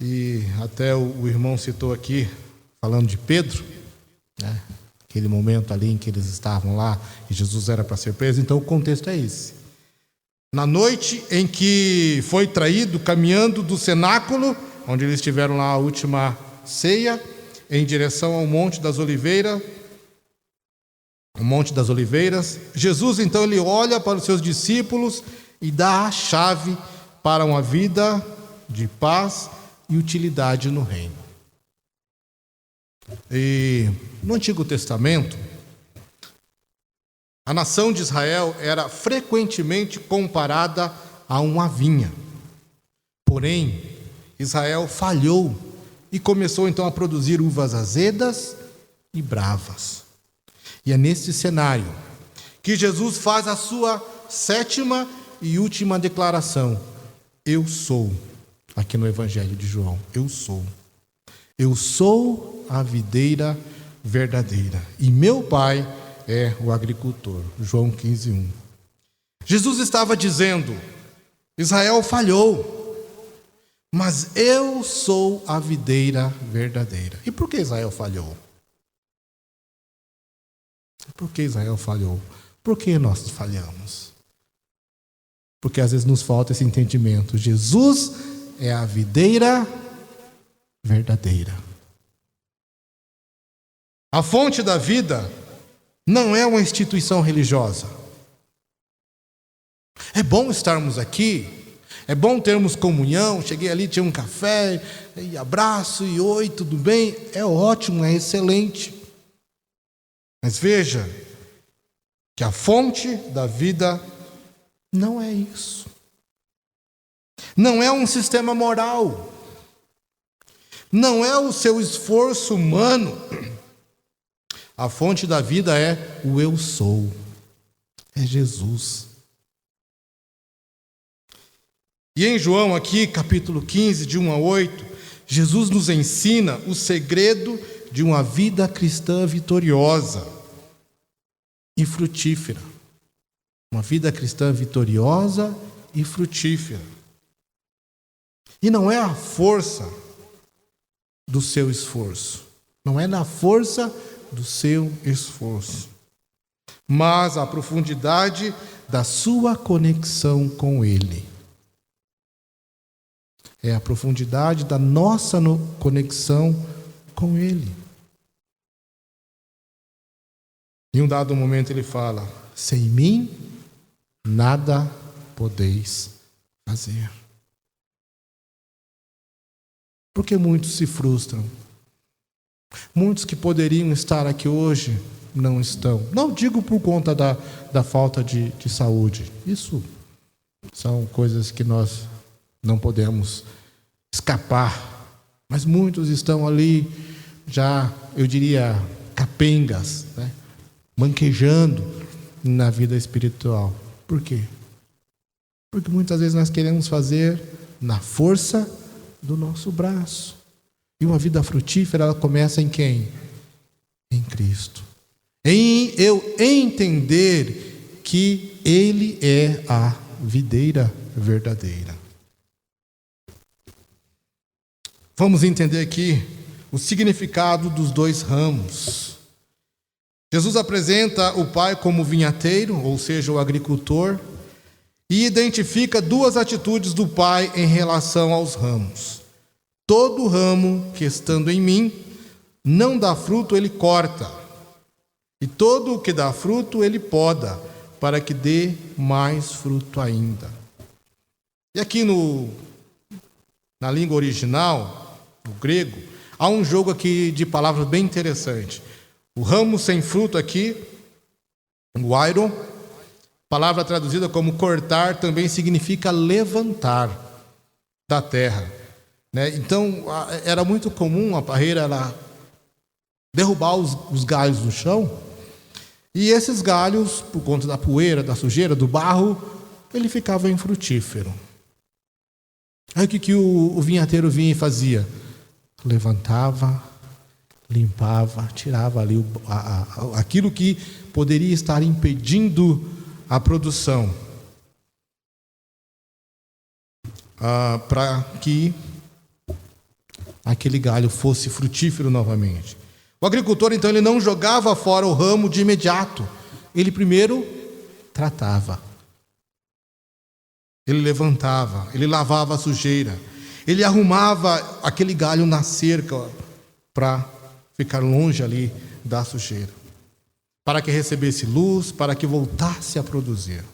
e até o irmão citou aqui, falando de Pedro, né? aquele momento ali em que eles estavam lá e Jesus era para ser preso. Então o contexto é esse. Na noite em que foi traído, caminhando do cenáculo, onde eles tiveram lá a última ceia, em direção ao Monte das Oliveiras, Jesus então ele olha para os seus discípulos e dá a chave para uma vida de paz e utilidade no reino. E no Antigo Testamento, a nação de Israel era frequentemente comparada a uma vinha. Porém, Israel falhou e começou então a produzir uvas azedas e bravas. E é nesse cenário que Jesus faz a sua 7ª e última declaração: eu sou, aqui no Evangelho de João, eu sou a videira verdadeira e meu Pai é o agricultor. João 15:1. Jesus estava dizendo: Israel falhou, mas eu sou a videira verdadeira. E por que Israel falhou? Por que Israel falhou? Por que nós falhamos? Porque às vezes nos falta esse entendimento. Jesus é a videira verdadeira. A fonte da vida não é uma instituição religiosa. É bom estarmos aqui, é bom termos comunhão. Cheguei ali, tinha um café, e abraço, e oi, tudo bem? É ótimo, é excelente. Mas veja que a fonte da vida não é isso. Não é um sistema moral. Não é o seu esforço humano. A fonte da vida é o eu sou. É Jesus. E em João aqui, capítulo 15, de 1 a 8, Jesus nos ensina o segredo de uma vida cristã vitoriosa e frutífera. Uma vida cristã vitoriosa e frutífera. E não é a força do seu esforço. Não é na força do seu esforço, mas a profundidade da sua conexão com Ele. É a profundidade da nossa conexão com Ele. Em um dado momento ele fala: sem mim nada podeis fazer. Porque muitos se frustram. Muitos que poderiam estar aqui hoje não estão. Não digo por conta da falta de saúde. Isso são coisas que nós não podemos escapar. Mas muitos estão ali já, eu diria, capengas, né? Manquejando na vida espiritual. Por quê? Porque muitas vezes nós queremos fazer na força do nosso braço. E uma vida frutífera, ela começa em quem? Em Cristo. Em eu entender que Ele é a videira verdadeira. Vamos entender aqui o significado dos 2 ramos. Jesus apresenta o Pai como vinhateiro, ou seja, o agricultor, e identifica 2 atitudes do Pai em relação aos ramos. Todo ramo que estando em mim não dá fruto, ele corta. E todo o que dá fruto, ele poda, para que dê mais fruto ainda. E aqui na língua original, no grego, há um jogo aqui de palavras bem interessante. O ramo sem fruto aqui, o airon, palavra traduzida como cortar, também significa levantar da terra. Então, era muito comum a parreira ela derrubar os galhos no chão, e esses galhos, por conta da poeira, da sujeira, do barro, ele ficava infrutífero. Aí o que o vinhateiro vinha e fazia? Levantava, limpava, tirava ali aquilo que poderia estar impedindo a produção, para que aquele galho fosse frutífero novamente. O agricultor, então, ele não jogava fora o ramo de imediato. Ele primeiro tratava. Ele levantava, ele lavava a sujeira. Ele arrumava aquele galho na cerca para ficar longe ali da sujeira. Para que recebesse luz, para que voltasse a produzir.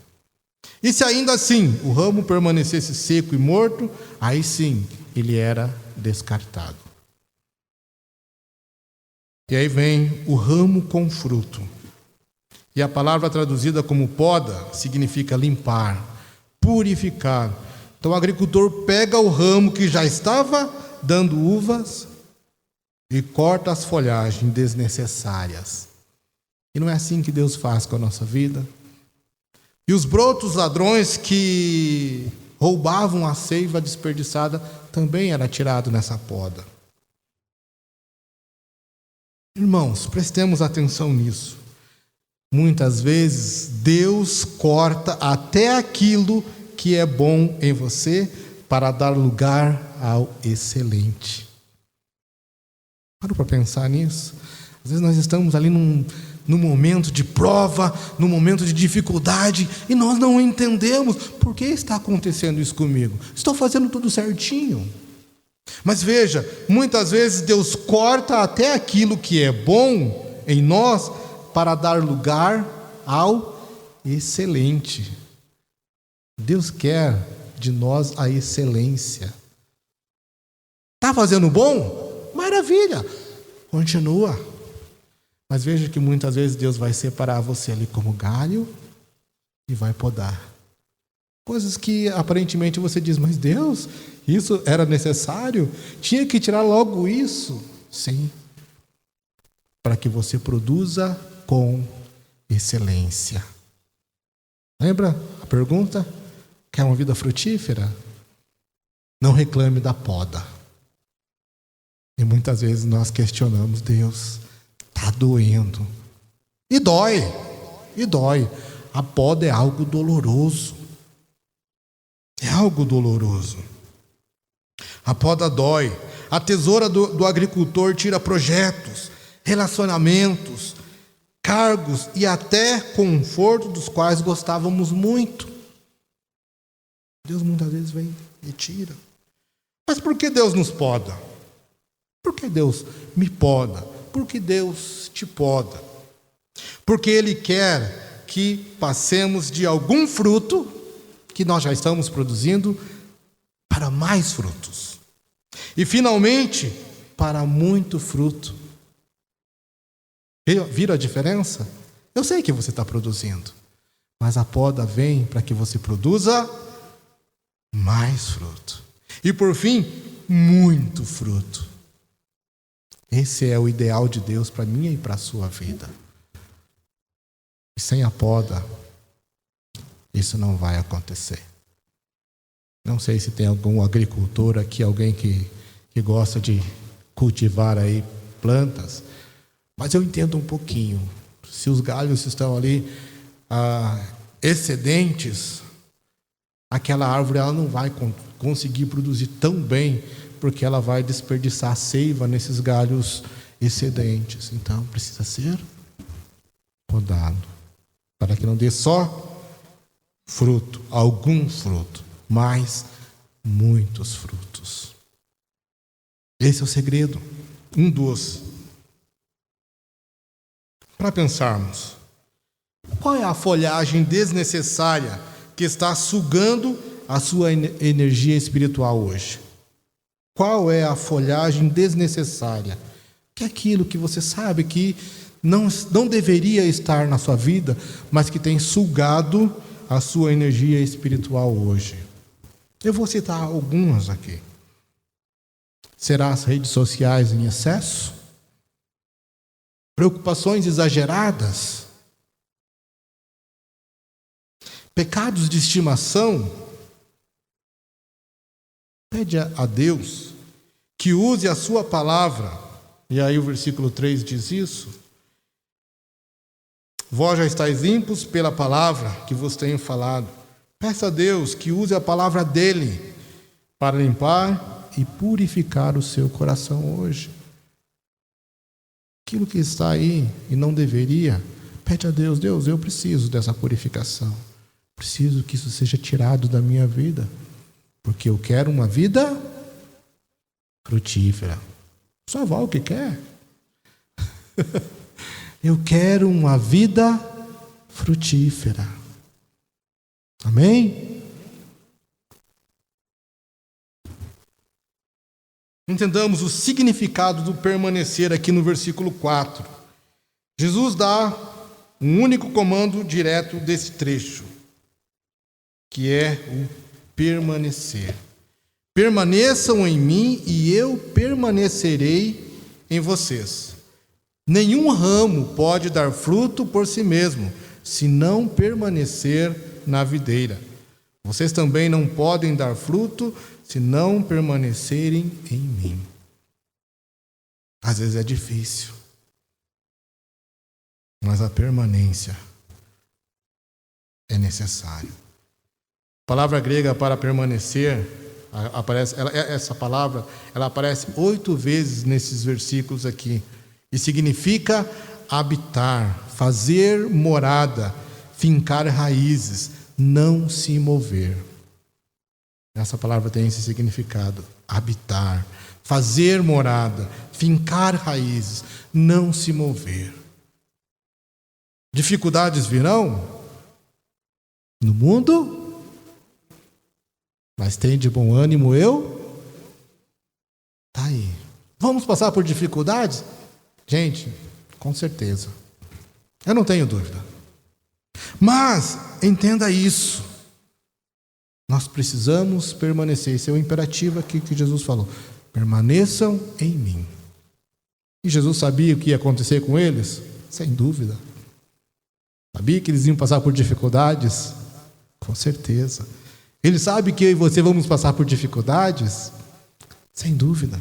E se ainda assim o ramo permanecesse seco e morto, aí sim ele era descartado. E aí vem o ramo com fruto. E a palavra traduzida como poda significa limpar, purificar. Então o agricultor pega o ramo que já estava dando uvas e corta as folhagens desnecessárias. E não é assim que Deus faz com a nossa vida? E os brotos ladrões que roubavam a seiva desperdiçada também era tirado nessa poda. Irmãos, prestemos atenção nisso. Muitas vezes Deus corta até aquilo que é bom em você para dar lugar ao excelente. Parou para pensar nisso? Às vezes nós estamos ali num momento de prova, num momento de dificuldade, e nós não entendemos por que está acontecendo isso comigo. Estou fazendo tudo certinho. Mas veja, muitas vezes Deus corta até aquilo que é bom em nós para dar lugar ao excelente. Deus quer de nós a excelência. Está fazendo bom? Maravilha! Continua. Mas veja que muitas vezes Deus vai separar você ali como galho e vai podar. Coisas que aparentemente você diz, mas Deus, isso era necessário? Tinha que tirar logo isso? Sim. Para que você produza com excelência. Lembra a pergunta? Quer uma vida frutífera? Não reclame da poda. E muitas vezes nós questionamos Deus. Está doendo. E dói. E dói. A poda é algo doloroso. É algo doloroso. A poda dói. A tesoura do agricultor tira projetos, relacionamentos, cargos e até conforto dos quais gostávamos muito. Deus muitas vezes vem e tira. Mas por que Deus nos poda? Por que Deus me poda? Por que Deus te poda? Porque Ele quer que passemos de algum fruto que nós já estamos produzindo para mais frutos. E finalmente, para muito fruto. Viram a diferença? Eu sei que você está produzindo, mas a poda vem para que você produza mais fruto. E por fim, muito fruto. Esse é o ideal de Deus para mim e para a sua vida. E sem a poda, isso não vai acontecer. Não sei se tem algum agricultor aqui, alguém que gosta de cultivar aí plantas, mas eu entendo um pouquinho. Se os galhos estão ali excedentes, aquela árvore ela não vai conseguir produzir tão bem, porque ela vai desperdiçar seiva nesses galhos excedentes. Então precisa ser podado, para que não dê só fruto, algum fruto, mas muitos frutos. Esse é o segredo, um dos. Para pensarmos, qual é a folhagem desnecessária que está sugando a sua energia espiritual hoje? Qual é a folhagem desnecessária? Que é aquilo que você sabe que não deveria estar na sua vida, mas que tem sugado a sua energia espiritual hoje. Eu vou citar algumas aqui. Será as redes sociais em excesso? Preocupações exageradas? Pecados de estimação? Pede a Deus que use a sua palavra. E aí o versículo 3 diz isso. Vós já estáis limpos pela palavra que vos tenho falado. Peça a Deus que use a palavra dele para limpar e purificar o seu coração hoje. aquilo que está aí e não deveria, pede a Deus: Deus, eu preciso dessa purificação. Preciso que isso seja tirado da minha vida, porque eu quero uma vida frutífera. Só vá o que quer. Eu quero uma vida frutífera. Amém? Entendamos o significado do permanecer aqui no versículo 4. Jesus dá um único comando direto desse trecho, que é o permanecer. Permaneçam em mim e eu permanecerei em vocês. Nenhum ramo pode dar fruto por si mesmo, se não permanecer na videira. Vocês também não podem dar fruto se não permanecerem em mim. Às vezes é difícil, mas a permanência é necessária. A palavra grega para permanecer, essa palavra aparece 8 vezes nesses versículos aqui, e significa habitar, fazer morada, fincar raízes, não se mover. Essa palavra tem esse significado: habitar, fazer morada, fincar raízes, não se mover. Dificuldades virão no mundo, mas tem de bom ânimo eu. Tá aí. Vamos passar por dificuldades? Gente, com certeza. Eu não tenho dúvida. Mas entenda isso. Nós precisamos permanecer. Esse é o imperativo aqui que Jesus falou: permaneçam em mim. E Jesus sabia o que ia acontecer com eles? Sem dúvida. Sabia que eles iam passar por dificuldades? Com certeza. Ele sabe que eu e você vamos passar por dificuldades? Sem dúvida.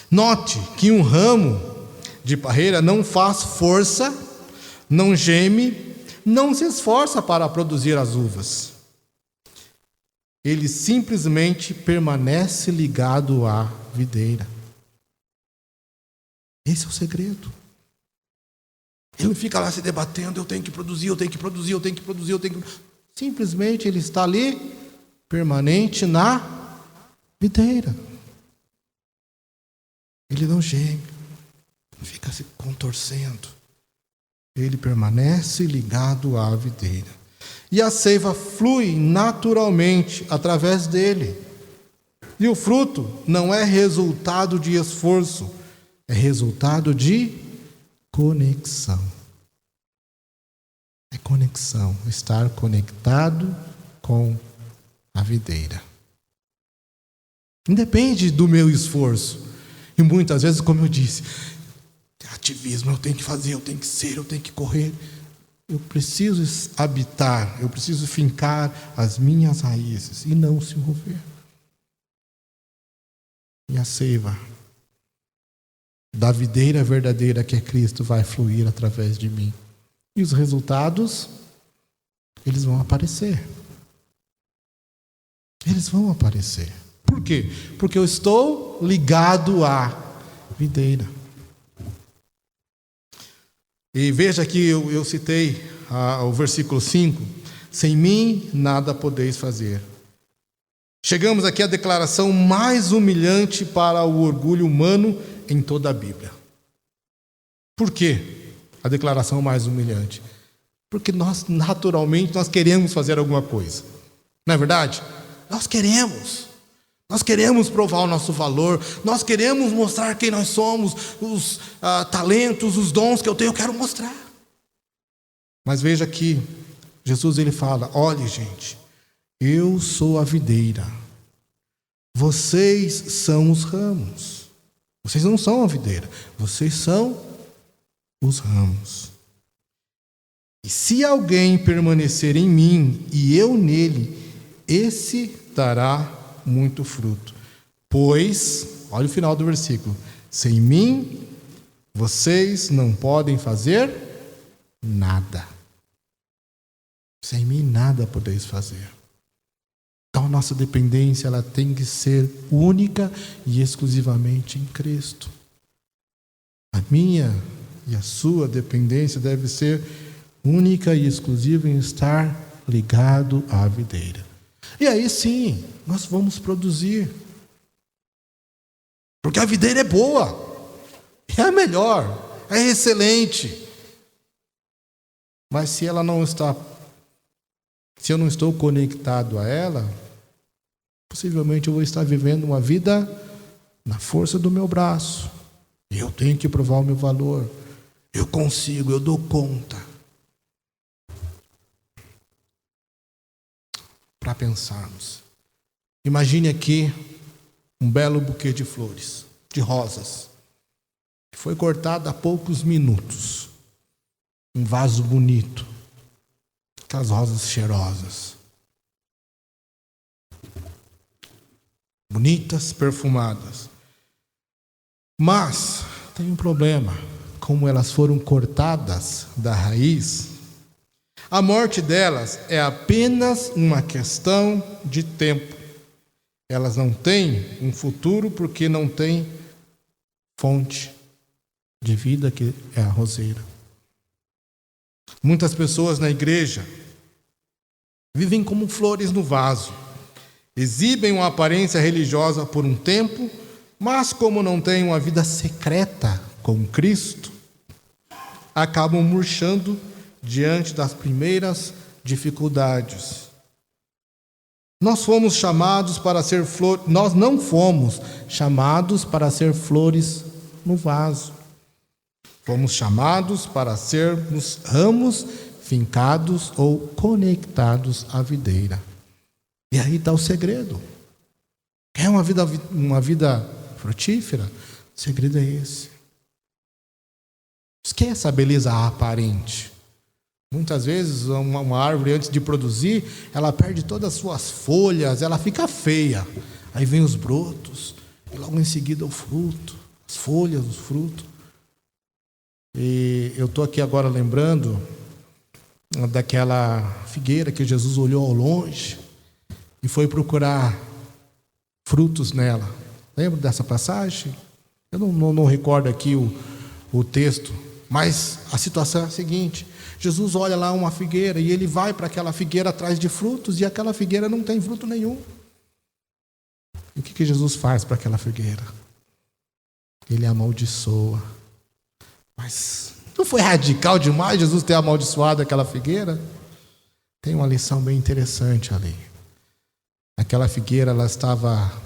Note que um ramo de parreira não faz força, não geme, não se esforça para produzir as uvas. Ele simplesmente permanece ligado à videira. Esse é o segredo. Ele não fica lá se debatendo: eu tenho que produzir, eu tenho que produzir, eu tenho que produzir, eu tenho que... Simplesmente ele está ali, permanente na videira. Ele não geme, não fica se contorcendo. Ele permanece ligado à videira. E a seiva flui naturalmente através dele. E o fruto não é resultado de esforço, é resultado de conexão. É conexão, estar conectado com a videira. Independe do meu esforço. E muitas vezes, como eu disse, ativismo, eu tenho que fazer, eu tenho que ser, eu tenho que correr. Eu preciso habitar, eu preciso fincar as minhas raízes e não se mover. E a seiva da videira verdadeira que é Cristo vai fluir através de mim. E os resultados, eles vão aparecer. Eles vão aparecer. Por quê? Porque eu estou ligado à videira. E veja que eu citei o versículo 5: sem mim nada podeis fazer. Chegamos aqui à declaração mais humilhante para o orgulho humano em toda a Bíblia. Por quê a declaração mais humilhante? Porque nós, naturalmente, nós queremos fazer alguma coisa. Não é verdade? Nós queremos provar o nosso valor, nós queremos mostrar quem nós somos, os talentos, os dons que eu tenho, eu quero mostrar. Mas veja que Jesus ele fala: olhe, gente, eu sou a videira, vocês são os ramos. Vocês não são a videira, vocês são os ramos. E se alguém permanecer em mim e eu nele, esse dará muito fruto. Pois, olha o final do versículo: sem mim, vocês não podem fazer nada. Sem mim, nada podeis fazer. Então, a nossa dependência ela tem que ser única e exclusivamente em Cristo. A minha e a sua dependência deve ser única e exclusiva em estar ligado à videira. E aí sim, nós vamos produzir. Porque a videira é boa, é a melhor, é excelente. Mas se ela não está, se eu não estou conectado a ela, possivelmente eu vou estar vivendo uma vida na força do meu braço. Eu tenho que provar o meu valor. Eu consigo, eu dou conta. Para pensarmos. Imagine aqui um belo buquê de flores, de rosas, que foi cortado há poucos minutos. Um vaso bonito, aquelas rosas cheirosas, bonitas, perfumadas. Mas tem um problema, como elas foram cortadas da raiz, a morte delas é apenas uma questão de tempo. Elas não têm um futuro porque não têm fonte de vida, que é a roseira. Muitas pessoas na igreja vivem como flores no vaso, exibem uma aparência religiosa por um tempo, mas como não têm uma vida secreta com Cristo, acabam murchando diante das primeiras dificuldades. Nós fomos chamados para ser flores, nós não fomos chamados para ser flores no vaso. Fomos chamados para sermos ramos fincados ou conectados à videira. E aí está o segredo. É uma vida frutífera? O segredo é esse. Esqueça a beleza aparente. Muitas vezes uma árvore, antes de produzir, ela perde todas as suas folhas, ela fica feia. Aí vem os brotos, e logo em seguida o fruto, as folhas, os frutos. E eu estou aqui agora lembrando daquela figueira que Jesus olhou ao longe e foi procurar frutos nela. Lembra dessa passagem? Eu não recordo aqui o texto, mas a situação é a seguinte: Jesus olha lá uma figueira e ele vai para aquela figueira atrás de frutos, e aquela figueira não tem fruto nenhum. E o que Jesus faz para aquela figueira? Ele amaldiçoa. Mas não foi radical demais Jesus ter amaldiçoado aquela figueira? Tem uma lição bem interessante ali. Aquela figueira, ela estava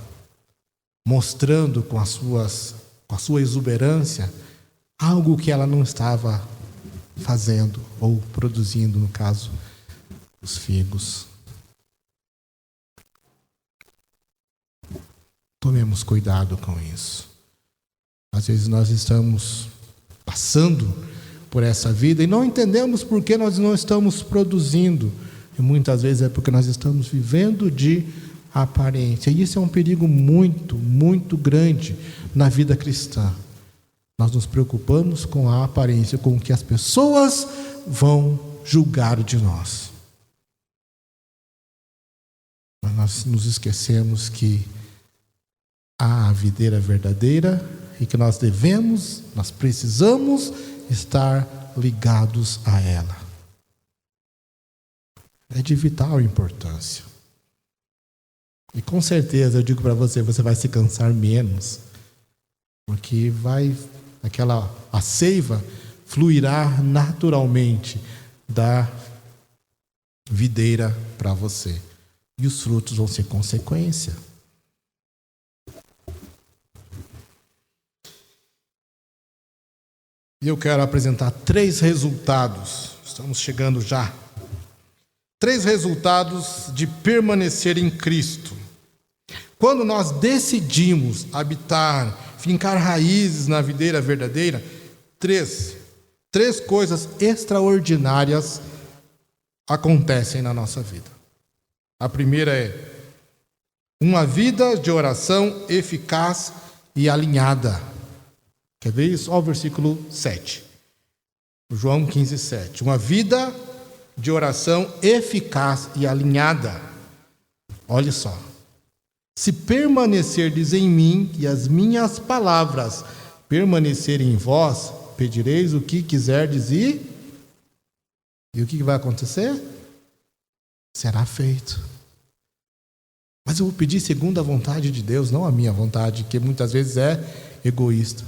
mostrando com a sua exuberância algo que ela não estava fazendo ou produzindo, no caso, os figos. Tomemos cuidado com isso. Às vezes nós estamos passando por essa vida e não entendemos por que nós não estamos produzindo. E muitas vezes é porque nós estamos vivendo de aparência. E isso é um perigo muito, muito grande na vida cristã. Nós nos preocupamos com a aparência, com o que as pessoas vão julgar de nós. Mas nós nos esquecemos que há a videira verdadeira e que nós precisamos estar ligados a ela. É de vital importância. E com certeza eu digo para você vai se cansar menos, porque a seiva fluirá naturalmente da videira para você. E os frutos vão ser consequência. E eu quero apresentar 3 resultados. Estamos chegando já. 3 resultados de permanecer em Cristo. Quando nós decidimos habitar, fincar raízes na videira verdadeira, 3 coisas extraordinárias acontecem na nossa vida. A primeira é uma vida de oração eficaz e alinhada. Quer ver isso? Olha o versículo 7. João 15, 7. Uma vida de oração eficaz e alinhada. Olha só. Se permanecerdes em mim e as minhas palavras permanecer em vós, pedireis o que quiserdes e o que vai acontecer? Será feito. Mas eu vou pedir segundo a vontade de Deus, não a minha vontade, que muitas vezes é egoísta.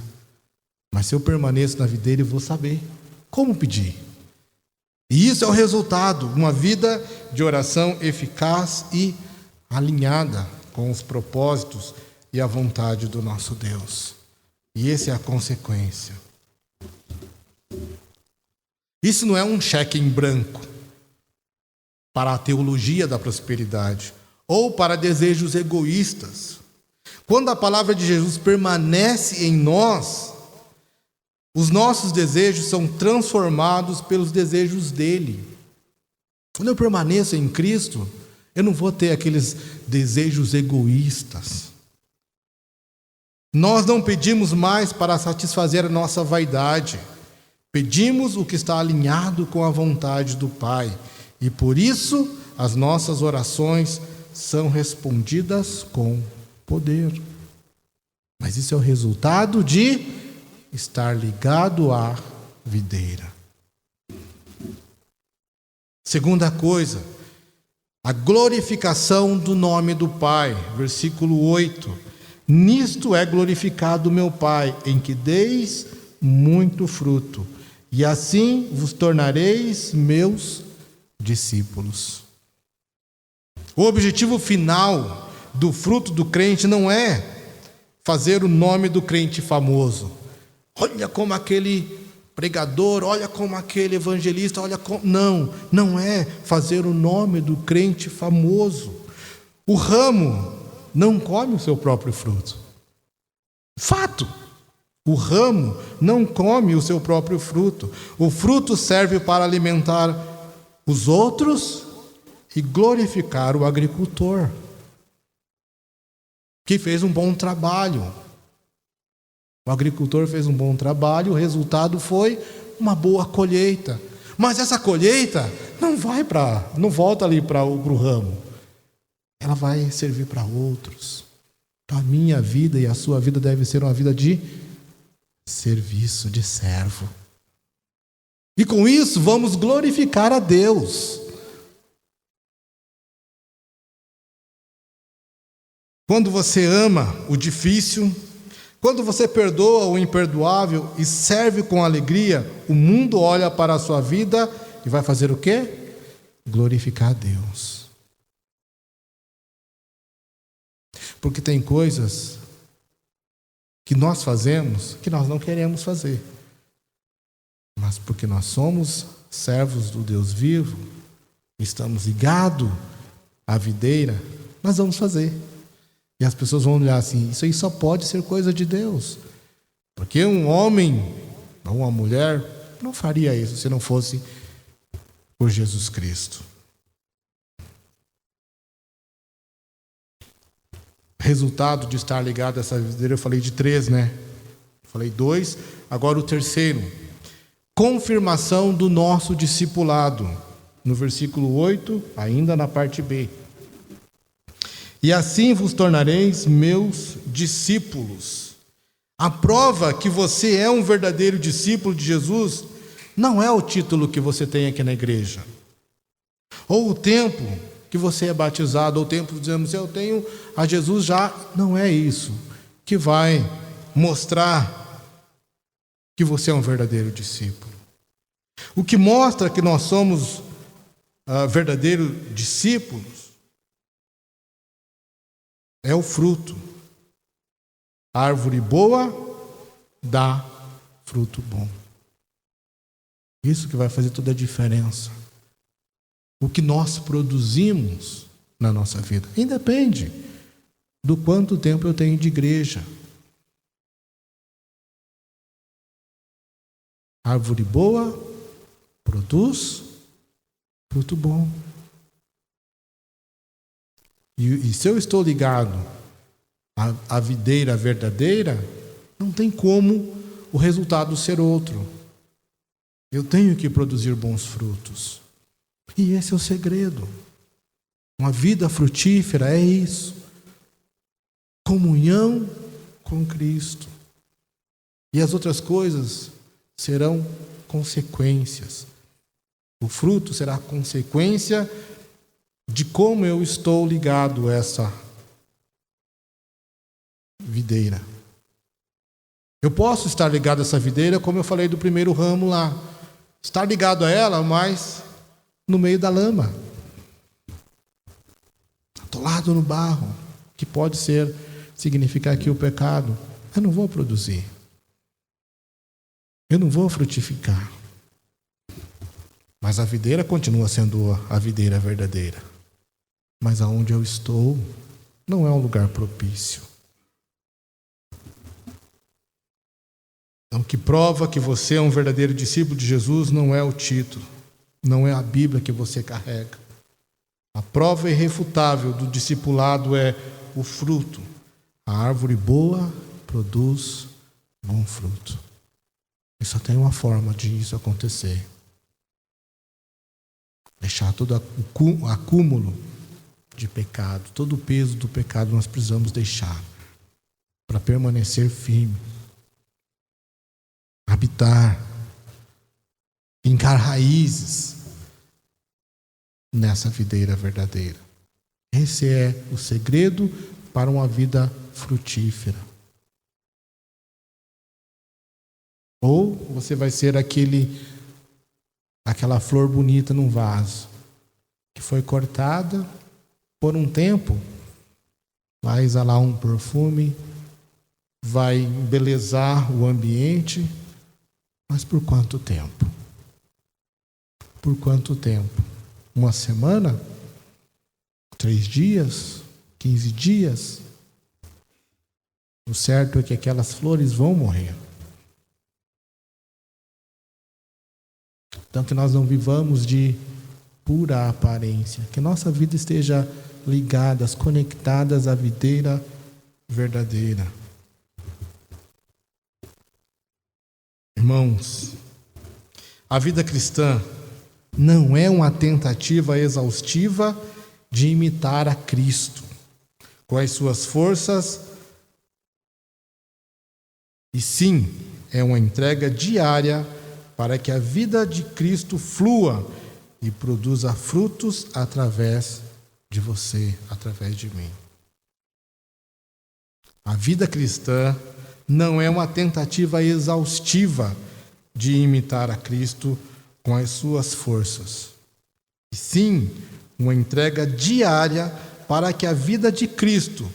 Mas se eu permaneço na videira, eu vou saber como pedir. E isso é o resultado, uma vida de oração eficaz e alinhada com os propósitos e a vontade do nosso Deus. E essa é a consequência. Isso não é um cheque em branco para a teologia da prosperidade ou para desejos egoístas. Quando a palavra de Jesus permanece em nós, os nossos desejos são transformados pelos desejos dele. Quando eu permaneço em Cristo, eu não vou ter aqueles desejos egoístas. Nós não pedimos mais para satisfazer a nossa vaidade. Pedimos o que está alinhado com a vontade do Pai. E por isso, as nossas orações são respondidas com poder. Mas isso é o resultado de estar ligado à videira. Segunda coisa, a glorificação do nome do Pai. Versículo 8. Nisto é glorificado meu Pai, em que deis muito fruto, e assim vos tornareis meus discípulos. O objetivo final do fruto do crente não é fazer o nome do crente famoso. Olha como aquele pregador, olha como aquele evangelista, olha como... Não é fazer o nome do crente famoso. O ramo não come o seu próprio fruto. Fato. O ramo não come o seu próprio fruto. O fruto serve para alimentar os outros e glorificar o agricultor, que fez um bom trabalho. O agricultor fez um bom trabalho, o resultado foi uma boa colheita. Mas essa colheita não volta ali para o ramo. Ela vai servir para outros. Então, a minha vida e a sua vida deve ser uma vida de serviço, de servo. E com isso vamos glorificar a Deus. Quando você ama o difícil, quando você perdoa o imperdoável e serve com alegria, o mundo olha para a sua vida e vai fazer o quê? Glorificar a Deus. Porque tem coisas que nós fazemos que nós não queremos fazer. Mas porque nós somos servos do Deus vivo, estamos ligados à videira, nós vamos fazer. E as pessoas vão olhar assim, isso aí só pode ser coisa de Deus. Porque um homem ou uma mulher não faria isso se não fosse por Jesus Cristo. Resultado de estar ligado a essa videira, eu falei de 3, né? Falei 2, agora o terceiro. Confirmação do nosso discipulado. No versículo 8, ainda na parte B. E assim vos tornareis meus discípulos. A prova que você é um verdadeiro discípulo de Jesus não é o título que você tem aqui na igreja, ou o tempo que você é batizado, ou o tempo dizemos, eu tenho a Jesus já. Não é isso que vai mostrar que você é um verdadeiro discípulo. O que mostra que nós somos verdadeiros discípulos é o fruto. A árvore boa dá fruto bom. Isso que vai fazer toda a diferença. O que nós produzimos na nossa vida independe do quanto tempo eu tenho de igreja. Árvore boa produz fruto bom. E se eu estou ligado à videira verdadeira, não tem como o resultado ser outro. Eu tenho que produzir bons frutos. E esse é o segredo. Uma vida frutífera é isso. Comunhão com Cristo. E as outras coisas serão consequências. O fruto será consequência de como eu estou ligado a essa videira. Eu posso estar ligado a essa videira, como eu falei do primeiro ramo lá. Estar ligado a ela, mas no meio da lama. Atolado no barro, que pode significar aqui o pecado. Eu não vou produzir. Eu não vou frutificar. Mas a videira continua sendo a videira verdadeira. Mas aonde eu estou não é um lugar propício. Então, o que prova que você é um verdadeiro discípulo de Jesus não é o título, não é a Bíblia que você carrega. A prova irrefutável do discipulado é o fruto. A árvore boa produz bom fruto. E só tem uma forma de isso acontecer. Deixar todo o acúmulo de pecado, todo o peso do pecado nós precisamos deixar para permanecer firme. Habitar, fincar raízes nessa videira verdadeira. Esse é o segredo para uma vida frutífera. Ou você vai ser aquela flor bonita num vaso, que foi cortada por um tempo, vai exalar um perfume, vai embelezar o ambiente, mas por quanto tempo? Por quanto tempo? Uma semana? 3 dias? 15 dias? O certo é que aquelas flores vão morrer. Então que nós não vivamos de pura aparência, que nossa vida esteja ligada, conectadas à videira verdadeira. Irmãos, a vida cristã não é uma tentativa exaustiva de imitar a Cristo com as suas forças, e sim, é uma entrega diária para que a vida de Cristo flua e produza frutos através de você, através de mim. A vida cristã não é uma tentativa exaustiva de imitar a Cristo com as suas forças, e sim, uma entrega diária para que a vida de Cristo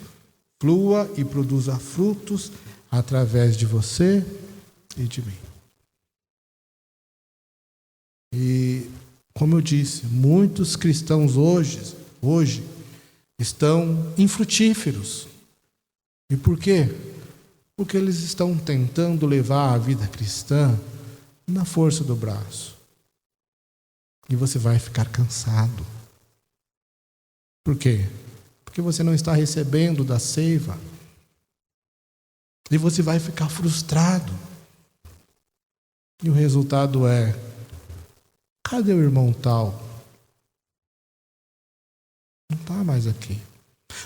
flua e produza frutos através de você e de mim. E, como eu disse, muitos cristãos hoje estão infrutíferos. E por quê? Porque eles estão tentando levar a vida cristã na força do braço. E você vai ficar cansado. Por quê? Porque você não está recebendo da seiva. E você vai ficar frustrado. E o resultado é: cadê o irmão tal? Não está mais aqui.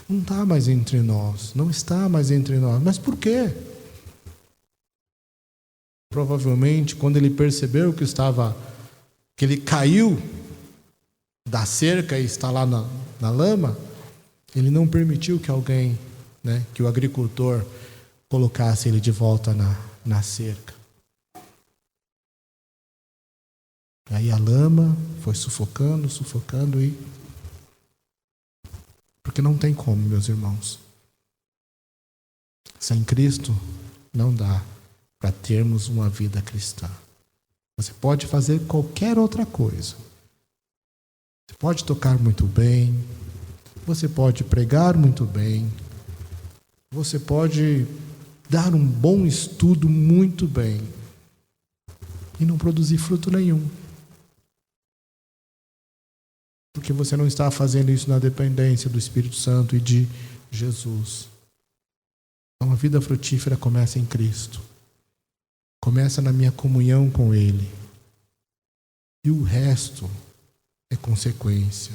Não está mais entre nós. Não está mais entre nós. Mas por quê? Provavelmente, quando ele percebeu que ele caiu da cerca e está lá na lama, ele não permitiu que alguém, que o agricultor colocasse ele de volta na cerca. Aí a lama foi sufocando e... Porque não tem como, meus irmãos. Sem Cristo não dá para termos uma vida cristã. Você pode fazer qualquer outra coisa. Você pode tocar muito bem. Você pode pregar muito bem. Você pode dar um bom estudo muito bem. E não produzir fruto nenhum. Porque você não está fazendo isso na dependência do Espírito Santo e de Jesus. Então a vida frutífera começa em Cristo. Começa na minha comunhão com Ele. E o resto é consequência.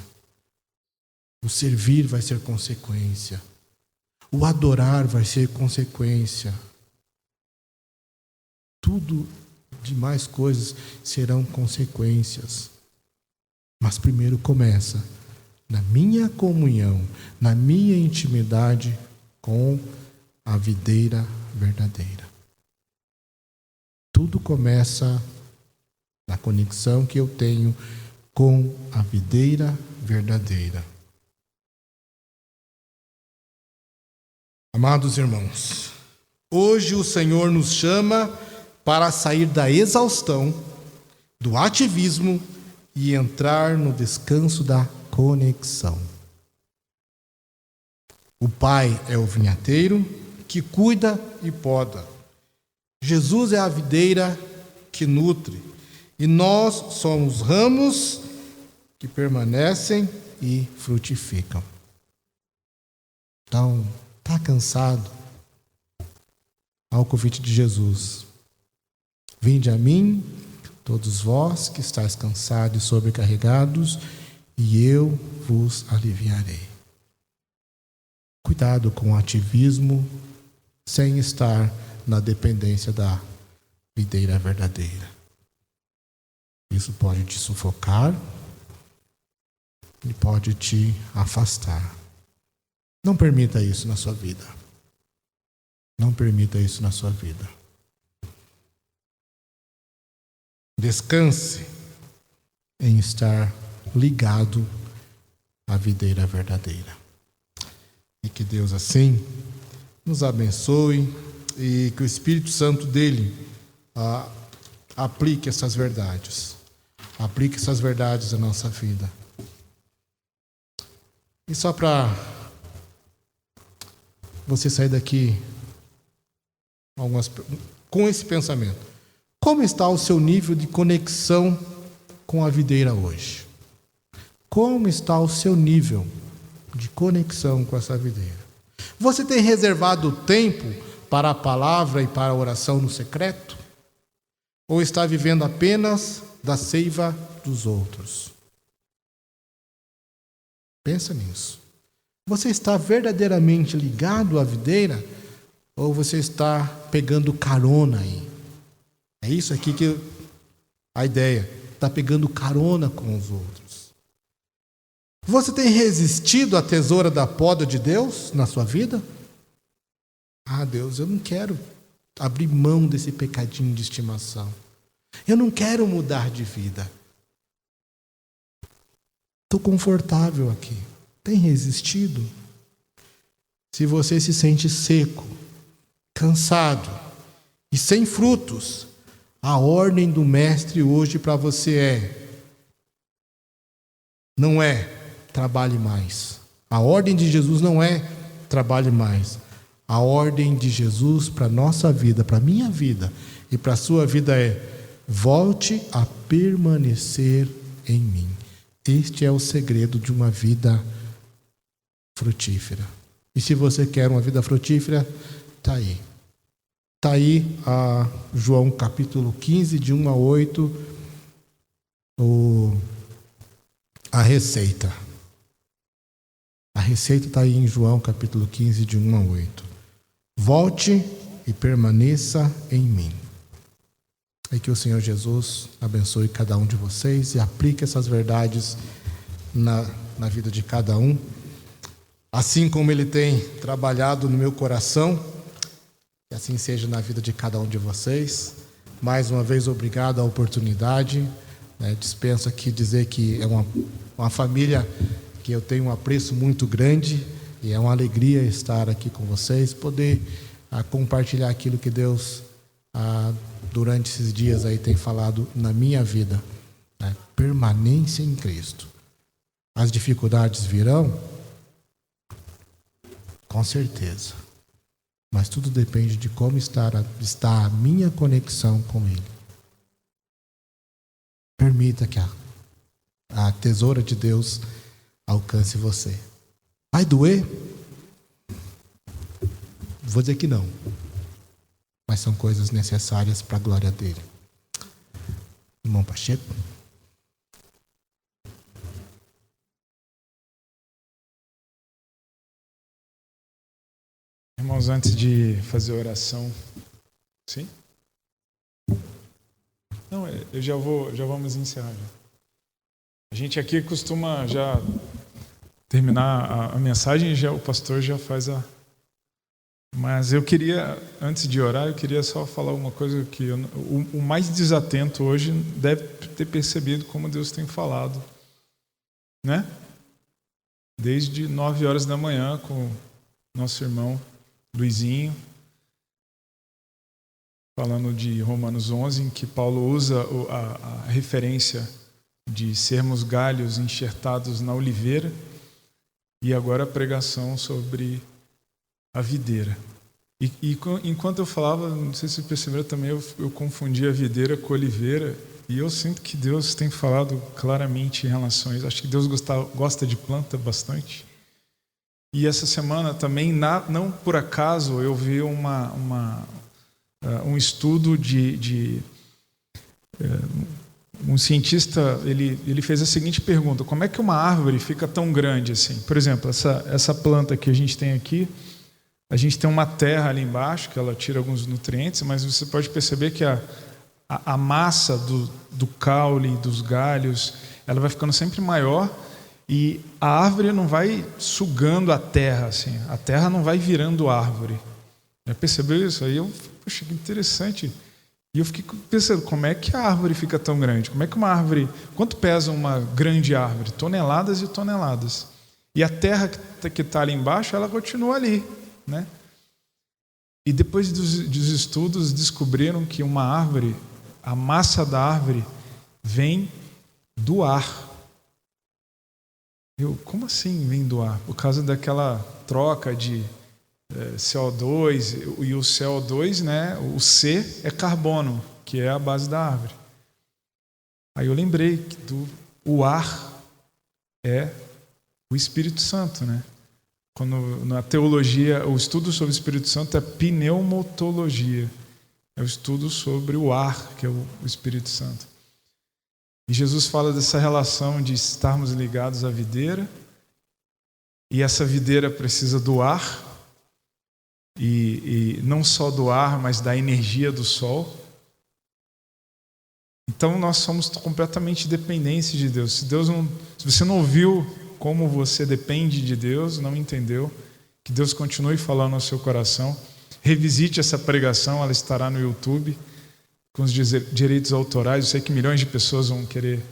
O servir vai ser consequência. O adorar vai ser consequência. tudo demais coisas serão consequências. Mas primeiro começa na minha comunhão, na minha intimidade com a videira verdadeira. Tudo começa na conexão que eu tenho com a videira verdadeira. Amados irmãos, hoje o Senhor nos chama para sair da exaustão, do ativismo e entrar no descanso da conexão. O Pai é o vinhateiro que cuida e poda. Jesus é a videira que nutre. E nós somos ramos que permanecem e frutificam. Então, está cansado? Ao convite de Jesus. Vinde a mim, todos vós que estáis cansados e sobrecarregados, e eu vos aliviarei. Cuidado com o ativismo, sem estar na dependência da videira verdadeira. Isso pode te sufocar e pode te afastar. Não permita isso na sua vida. Não permita isso na sua vida. Descanse em estar ligado à videira verdadeira. E que Deus assim nos abençoe e que o Espírito Santo dele aplique essas verdades. Aplique essas verdades à nossa vida. E só para você sair daqui com esse pensamento. Como está o seu nível de conexão com a videira hoje? Como está o seu nível de conexão com essa videira? Você tem reservado tempo para a palavra e para a oração no secreto? Ou está vivendo apenas da seiva dos outros? Pensa nisso. Você está verdadeiramente ligado à videira? Ou você está pegando carona aí? É isso aqui que a ideia. Está pegando carona com os outros. Você tem resistido à tesoura da poda de Deus na sua vida? Ah, Deus, eu não quero abrir mão desse pecadinho de estimação. Eu não quero mudar de vida. Estou confortável aqui. Tem resistido? Se você se sente seco, cansado e sem frutos, a ordem do Mestre hoje para você não é trabalhe mais. A ordem de Jesus não é trabalhe mais. A ordem de Jesus para a nossa vida, para a minha vida e para a sua vida é: volte a permanecer em mim. Este é o segredo de uma vida frutífera. E se você quer uma vida frutífera, está aí. Está aí João capítulo 15, de 1 a 8, a receita. A receita está aí em João capítulo 15, de 1 a 8. Volte e permaneça em mim. E que o Senhor Jesus abençoe cada um de vocês e aplique essas verdades na vida de cada um. Assim como Ele tem trabalhado no meu coração, que assim seja na vida de cada um de vocês. Mais uma vez, obrigado à oportunidade. Dispenso aqui dizer que é uma família que eu tenho um apreço muito grande e é uma alegria estar aqui com vocês, poder compartilhar aquilo que Deus durante esses dias aí tem falado na minha vida. Permanência em Cristo. As dificuldades virão? Com certeza. Mas tudo depende de como está a minha conexão com Ele. Permita que a tesoura de Deus alcance você. Vai doer? Vou dizer que não. Mas são coisas necessárias para a glória dele. Irmão Pacheco. Irmãos, antes de fazer a oração, sim? Não, já vamos encerrar já. A gente aqui costuma já terminar a mensagem, o pastor já faz a... Mas eu queria, antes de orar, eu queria só falar uma coisa que o mais desatento hoje deve ter percebido como Deus tem falado, né? Desde 9 horas da manhã com nosso irmão Luizinho, falando de Romanos 11, em que Paulo usa a referência de sermos galhos enxertados na oliveira, e agora a pregação sobre a videira. E enquanto eu falava, não sei se vocês perceberam também, eu confundi a videira com a oliveira, e eu sinto que Deus tem falado claramente em relação a isso. Acho que Deus gosta de planta bastante. E essa semana também, não por acaso, eu vi um estudo de um cientista, ele fez a seguinte pergunta: como é que uma árvore fica tão grande assim? Por exemplo, essa planta que a gente tem aqui, a gente tem uma terra ali embaixo que ela tira alguns nutrientes, mas você pode perceber que a massa do caule, dos galhos, ela vai ficando sempre maior, e a árvore não vai sugando a terra assim, a terra não vai virando árvore. Já percebeu isso? Aí poxa, que interessante. E eu fiquei pensando, como é que a árvore fica tão grande? Como é que uma árvore... Quanto pesa uma grande árvore? Toneladas e toneladas. E a terra que está ali embaixo, ela continua ali, né? E depois dos estudos, descobriram que uma árvore, a massa da árvore, vem do ar. Como assim vem do ar? Por causa daquela troca de CO2, e o CO2, né, o C é carbono, que é a base da árvore. Aí eu lembrei que o ar é o Espírito Santo, né? Quando na teologia, o estudo sobre o Espírito Santo é pneumologia, é o estudo sobre o ar, que é o Espírito Santo. E Jesus fala dessa relação de estarmos ligados à videira, e essa videira precisa do ar, e não só do ar, mas da energia do sol. Então nós somos completamente dependentes de Deus. Se você não ouviu como você depende de Deus, não entendeu, que Deus continue falando ao seu coração. Revisite essa pregação, ela estará no YouTube com os direitos autorais. Eu sei que milhões de pessoas vão querer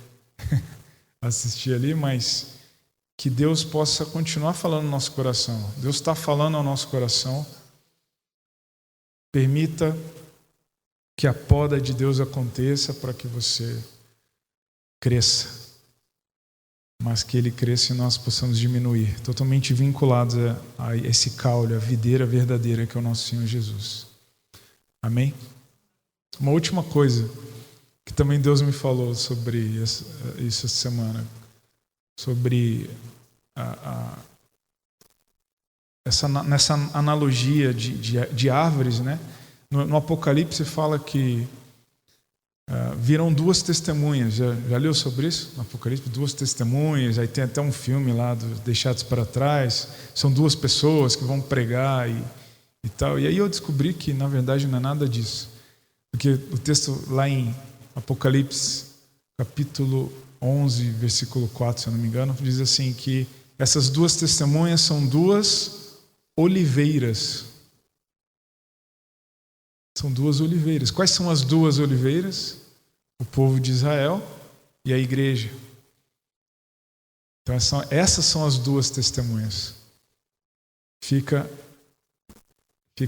assistir ali, mas que Deus possa continuar falando no nosso coração. Deus está falando ao nosso coração. Permita que a poda de Deus aconteça para que você cresça, mas que Ele cresça e nós possamos diminuir, totalmente vinculados a esse caule, a videira verdadeira que é o nosso Senhor Jesus. Amém? Uma última coisa que também Deus me falou sobre isso essa semana, sobre nessa analogia de árvores, né? No Apocalipse fala que viram 2 testemunhas. Já leu sobre isso? No Apocalipse, 2 testemunhas. Aí tem até um filme lá dos Deixados para Trás. São 2 pessoas que vão pregar e tal. E aí eu descobri que na verdade não é nada disso, porque o texto lá em Apocalipse capítulo 11 versículo 4, se eu não me engano, diz assim que essas 2 testemunhas são 2 oliveiras. São 2 oliveiras. Quais são as 2 oliveiras? O povo de Israel e a igreja. Então essas são as 2 testemunhas. Fica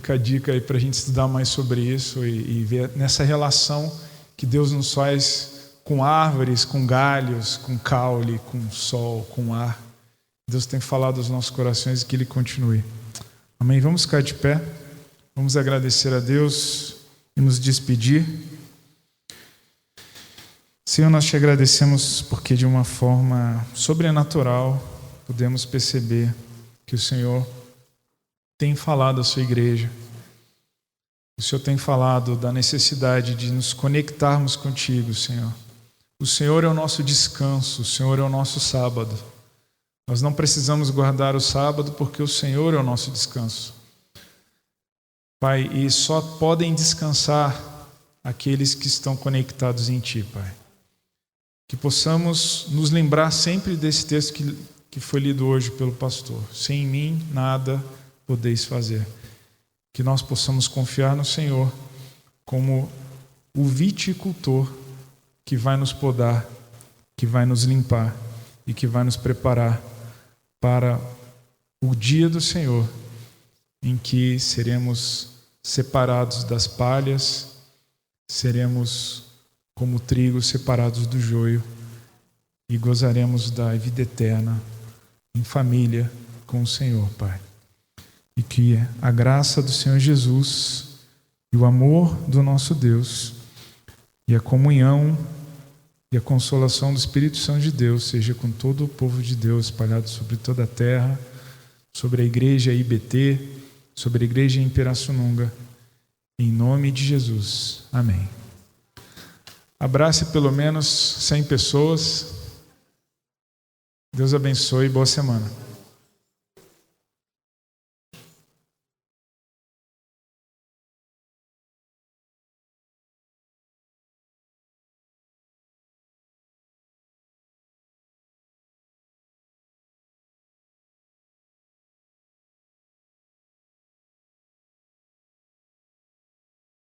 a dica aí para a gente estudar mais sobre isso e ver nessa relação que Deus nos faz com árvores, com galhos, com caule, com sol, com ar. Deus tem falado aos nossos corações e que Ele continue. Amém? Vamos ficar de pé. Vamos agradecer a Deus e nos despedir. Senhor, nós te agradecemos porque de uma forma sobrenatural podemos perceber que o Senhor tem falado à sua igreja. O Senhor tem falado da necessidade de nos conectarmos contigo, Senhor. O Senhor é o nosso descanso, o Senhor é o nosso sábado. Nós não precisamos guardar o sábado porque o Senhor é o nosso descanso. Pai, e só podem descansar aqueles que estão conectados em Ti, Pai. Que possamos nos lembrar sempre desse texto que foi lido hoje pelo pastor. Sem mim, nada podeis fazer. Que nós possamos confiar no Senhor como o viticultor que vai nos podar, que vai nos limpar e que vai nos preparar para o dia do Senhor, em que seremos separados das palhas, seremos como trigo separados do joio e gozaremos da vida eterna em família com o Senhor, Pai. E que a graça do Senhor Jesus e o amor do nosso Deus e a comunhão e a consolação do Espírito Santo de Deus seja com todo o povo de Deus espalhado sobre toda a terra, sobre a igreja IBT, sobre a igreja em Pirassununga, em nome de Jesus. Amém. Abrace pelo menos 100 pessoas. Deus abençoe e boa semana.